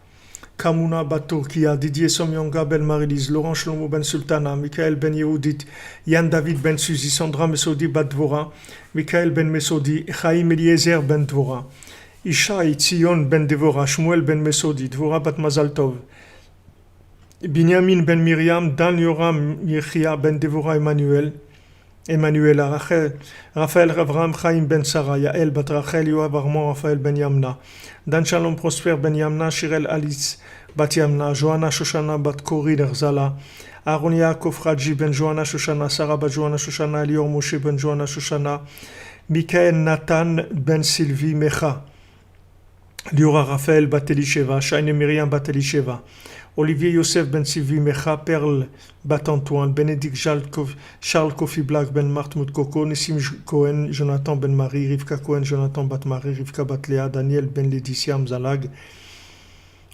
Kamuna bat Turkia, Didier Somyonga ben Marilise, Laurent Shlomo ben Sultana, Michael ben Yehudit, Yann David ben Suzy, Sandra Mesodi bat Dvora, Michael ben Mesodi, Chaim Eliezer ben Dvora, Ishai Tzion ben Devora, Shmuel ben Mesodi, Dvora bat Mazaltov, Binyamin ben Miriam, Dan Yoram Yechia ben Devora Emmanuel, Raphaël Ravram Chaim ben Sarah, Yael bat Rachel, Yoav Armand, Raphaël ben Yamna, Dan Shalom Prosper ben Yamna, Shirel Alice bat Yamna, Johanna Shoshana bat Kori Derzala, Aaron Yaakov Raji ben Johanna Shoshana, Sarah bat Johanna Shoshana, Elior Moshe ben Johanna Shoshana, Mikael Nathan ben Sylvie Mecha, Liora Raphaël bat Elisheva, Shaine Myriam bat Elisheva, Olivier Yosef ben Sylvie Mecha, Perle bat Antoine, Bénédicte Charles Kofi Black ben Martmut Coco, Nissim Cohen, Jonathan ben Marie, Rivka Cohen, Jonathan bat Marie, Rivka bat Léa, Daniel ben Laetitia Mzalag,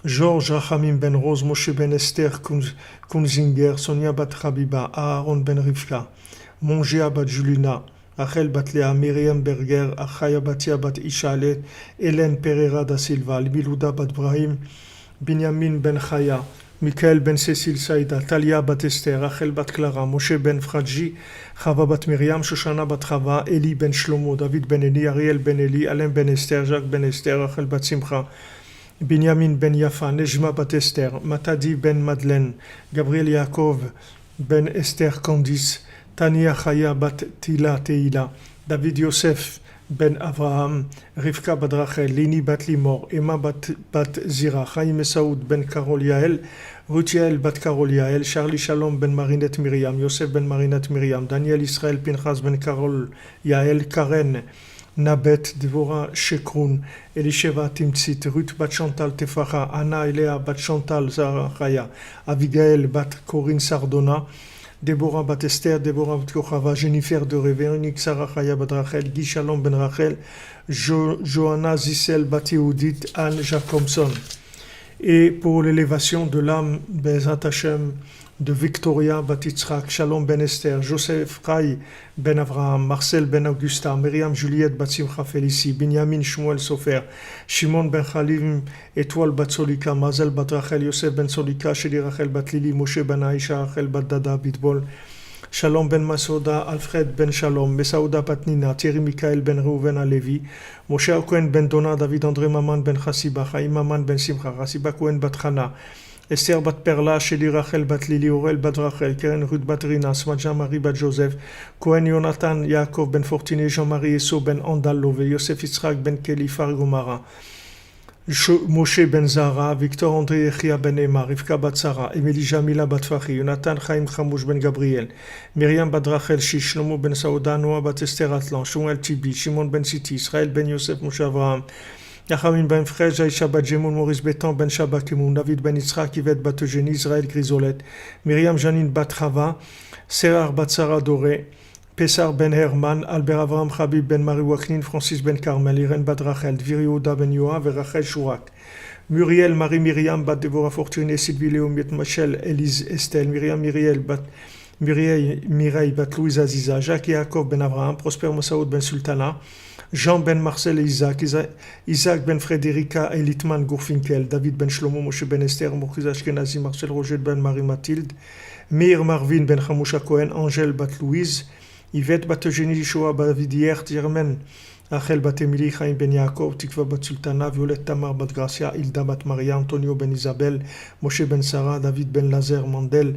Georges Rachamim ben Rose, Moshe ben Esther Kunzinger, Sonia bat Habiba, Aaron ben Rivka, Mongia bat Julina, Rachel bat Léa, Myriam Berger, Achaya Batia bat Ishalet, Hélène Pereira da Silva, Bilouda bat Brahim, Binyamin ben Chaya, Michael ben Cécile Saïda, Talia bat Esther, Rachel bat Clara, Moshe ben Fradji, Chava bat Myriam, Shoshana bat Chava, Eli ben Shlomo, David ben Eli, Ariel ben Eli, Alain ben Esther, Jacques ben Esther, Rachel bat Simcha, Binyamin ben Yafa, Nejma bat Esther, Matadi ben Madeleine, Gabriel Yaakov ben Esther Candice, Tania Chaya bat Tila Teila, David Yosef ben Avraham, Rivka bat Rachel, Lini bat Limor, Emma bat Zira, Chaim Saoud ben Karol Yael, Rutiel bat Karol Yael, Charlie Shalom ben Marinette Myriam, Yosef ben Marinette Myriam, Daniel Israël Pinchas ben Karol Yael, Karen Nabet, Devorah Shekroun, Elisheva Timtsit, Ruth bat Chantal Tefacha, Anna Elea bat Chantal Zarachaya, Abigail bat Corinne Sardona, Déborah bat Esther, Déborah bat Kochava, Jennifer de Ré, Véronique Sarachaya bat Rachel, Guy Shalom ben Rachel, Johanna Zissel bat Yehudit, Anne Jacobson. Et pour l'élévation de l'âme Bezat Hashem de Victoria bat Yitzhak, Shalom ben Esther, Joseph Rai ben Avraham, Marcel ben Augusta, Myriam Juliette bat Simcha Félicie, Binyamin Shmuel Sofer, Shimon ben Khalim, Étoile bat Solika, Mazel bat Rachel, Yosef ben Solika, Sheli Rachel bat Lili, Moshe ben Aisha, Rachel bat Dada Bitbol, Shalom ben Masouda, Alfred ben Shalom, Mesaouda bat Nina, Thierry Michael ben Reuven Alevi, Moshe Cohen ben Dona, David André Maman ben Chassiba, Chaim Maman ben Simcha, Chassiba Cohen bat Chana, Esther bat Perla, Sheli Rachel bat Lili, Aurel bat Rachel, Keren Ruth bat Rina, Smadja Marie bat Joseph, Cohen Jonathan Yaakov ben Fortuné, Jean-Marie Esso ben Andal Lové, Yosef Yitzhak ben Kelly Fargomara, Moshe ben Zara, Victor André Echia ben Emma, Rivka bat Sarah, Émilie Jamila bat Fachi, Jonathan Chaim Chamouch ben Gabriel, Myriam bat Rachel Shish, Shlomo ben Saouda, Noah bat Esther Atlan, Shmuel Tibi, Shimon ben Siti, Israël ben Yosef Moshe Avraham, Yachamim ben Frej, Aïcha bat Jemoun, Maurice Bétan ben Shabak Emoun, David ben Yitzhak, Yvette bat Eugénie, Israël Grisolet, Myriam Janine bat Chava, Serar bat Sarah Doré, Pessar ben Herman, Albert Avraham Habib ben Marie Waknin, Francis ben Carmel, Irène bat Rachel, Dviri Yehuda ben Yoav et Rachel Chourak, Muriel Marie Myriam bat Deborah Fortuné, Sylvie Léomiet Machel, Élise Estelle, Myriam Myriel bat Mireille bat Louise Aziza, Jacques Yaakov ben Avraham, Prosper Mosaoud ben Sultana, Jean ben Marcel et Isaac ben Frédérica et Litman Gourfinkel, David ben Shlomo, Moshe ben Esther, Mochiz Ashkenazi, Marcel Roger ben Marie Mathilde, Meir Marvin ben Chamousha Cohen, Angèle bat Louise, Yvette bat Eugénie Lishoa, David Hier, Germaine, Rachel bat Émilie, Chaim ben Yaakov, Tikva bat Sultana, Violette Tamar bat Gracia, Hilda bat Maria, Antonio ben Isabelle, Moshe ben Sarah, David ben Lazer Mandel,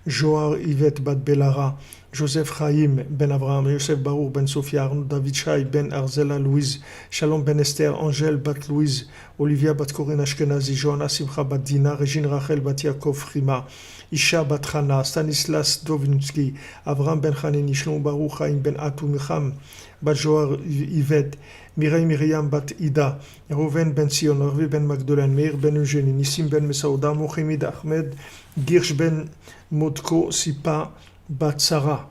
Joar Yvette bat Bellara, Joseph Chaim ben Abraham, Yosef Baruch ben Sophia, Arnaud David Shai ben Arzela Louise, Shalom ben Esther, Angèle bat Louise, Olivia bat Corinne Ashkenazi, Johanna Simcha bat Dina, Régine Rachel bat Yaakov Frima, Isha bat Chana, Stanislas Dovinsky, Avram ben Chaneni, Shlomo Baruch Chaim ben Atou Micham bat Joar Yvette, Mireille Myriam bat Ida, Rouven ben Sion, Hervé ben Magdolène, Meir ben Eugénie, Nissim ben Mesaouda, Mohamed Ahmed, Girsch ben Modko, Sipa bat Sarah.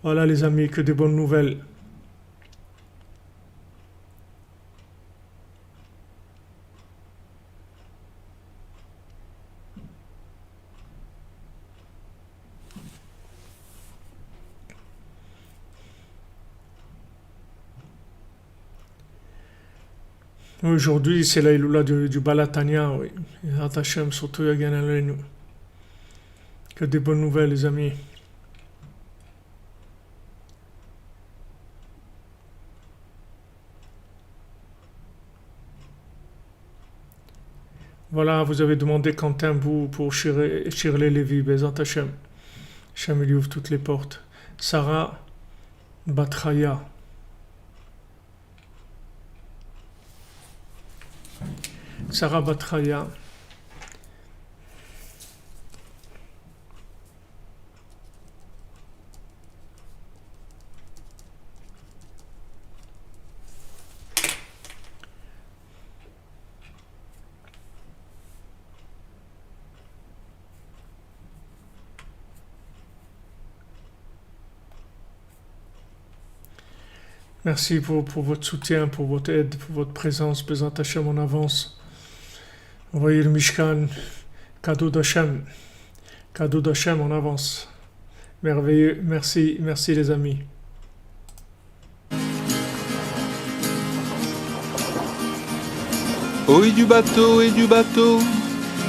Voilà les amis, que des bonnes nouvelles. Aujourd'hui, c'est la Iloula du Balatania, oui. Hashem, surtout Yagan Aleinu. Que des bonnes nouvelles, les amis. Voilà, vous avez demandé Quentin Bou pour Shirley Lévy, Bezat Hashem. Hashem lui ouvre toutes les portes. Sarah Batraya. Sarah Batraya. Merci pour votre soutien, pour votre aide, pour votre présence. Bezat Hashem en avance. Envoyez le Mishkan, cadeau d'Hachem en avance. Merveilleux, merci les amis. Oui du bateau et du bateau,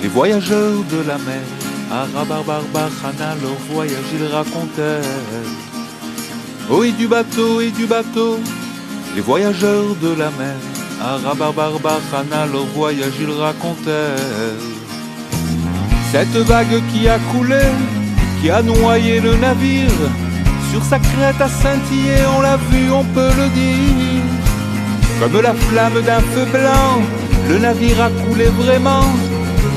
les voyageurs de la mer, à Rabarbarbarkhana leur voyage ils racontèrent. Oui du bateau et du bateau, les voyageurs de la mer, à Rabarbarbarkhana leur voyage ils racontèrent. Cette vague qui a coulé, qui a noyé le navire, sur sa crête a scintillé, on l'a vu, on peut le dire. Comme la flamme d'un feu blanc, le navire a coulé vraiment.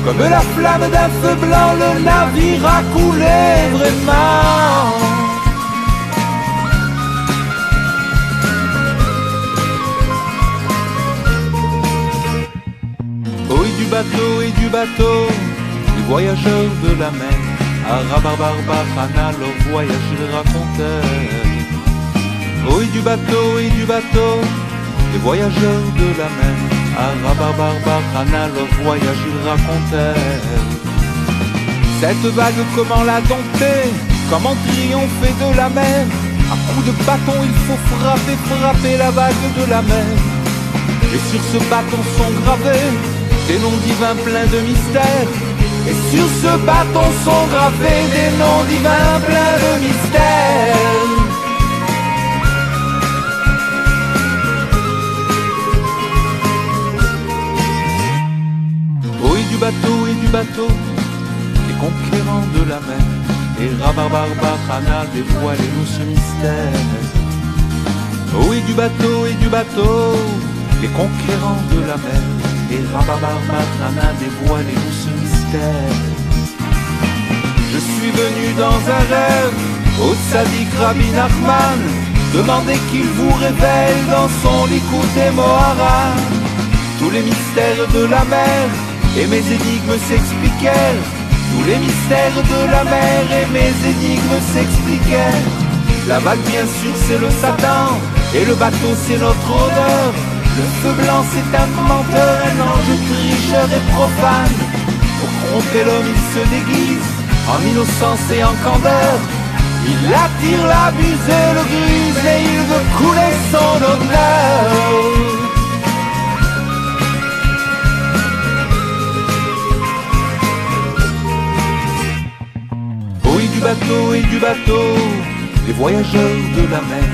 Comme la flamme d'un feu blanc, le navire a coulé vraiment. Oui du bateau et du bateau, les voyageurs de la mer, à Rabarbarbarkhana leur voyage ils racontèrent. Oui du bateau et du bateau, les voyageurs de la mer, à Rabarbarbarkhana leur voyage ils racontèrent. Cette vague comment la dompter, comment triompher de la mer. À coups de bâton il faut frapper la vague de la mer. Et sur ce bâton sont gravés des noms divins pleins de mystères. Et sur ce bâton sont gravés des noms divins pleins de mystères. Oui du bateau et du bateau, les conquérants de la mer, et Rabarbarbarkhana dévoilez-nous ce mystère. Oui du bateau et du bateau, les conquérants de la mer, et Rabarbarbarkhana dévoilez-nous ce mystère. Je suis venu dans un rêve au Tzaddik Rabbi Nachman, demander qu'il vous révèle dans son Likutei Moharan tous les mystères de la mer, et mes énigmes s'expliquèrent. Tous les mystères de la mer et mes énigmes s'expliquèrent. La vague bien sûr c'est le Satan, et le bateau c'est notre odeur. Le feu blanc c'est un menteur, un ange tricheur et profane. Pour tromper l'homme il se déguise en innocence et en candeur. Il attire l'abuse et le grise et il veut couler son honneur. Oui du bateau et du bateau, les voyageurs de la mer,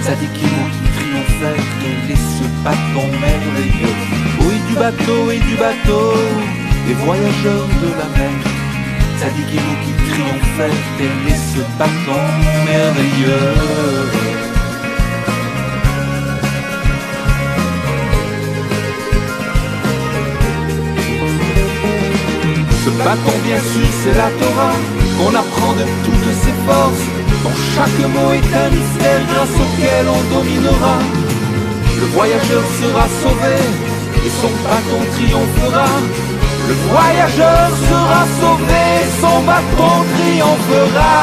Tzadikim qui triomphèrent et ce bâton merveilleux. Oui du bateau et du bateau, les voyageurs de la mer, Tzadikim qui triomphèrent et ce bâton merveilleux. Ce bâton bien sûr c'est la Torah, qu'on apprend de toutes ses forces, dont chaque mot est un mystère grâce auquel on dominera. Le voyageur sera sauvé et son bâton triomphera. Le voyageur sera sauvé et son bâton triomphera.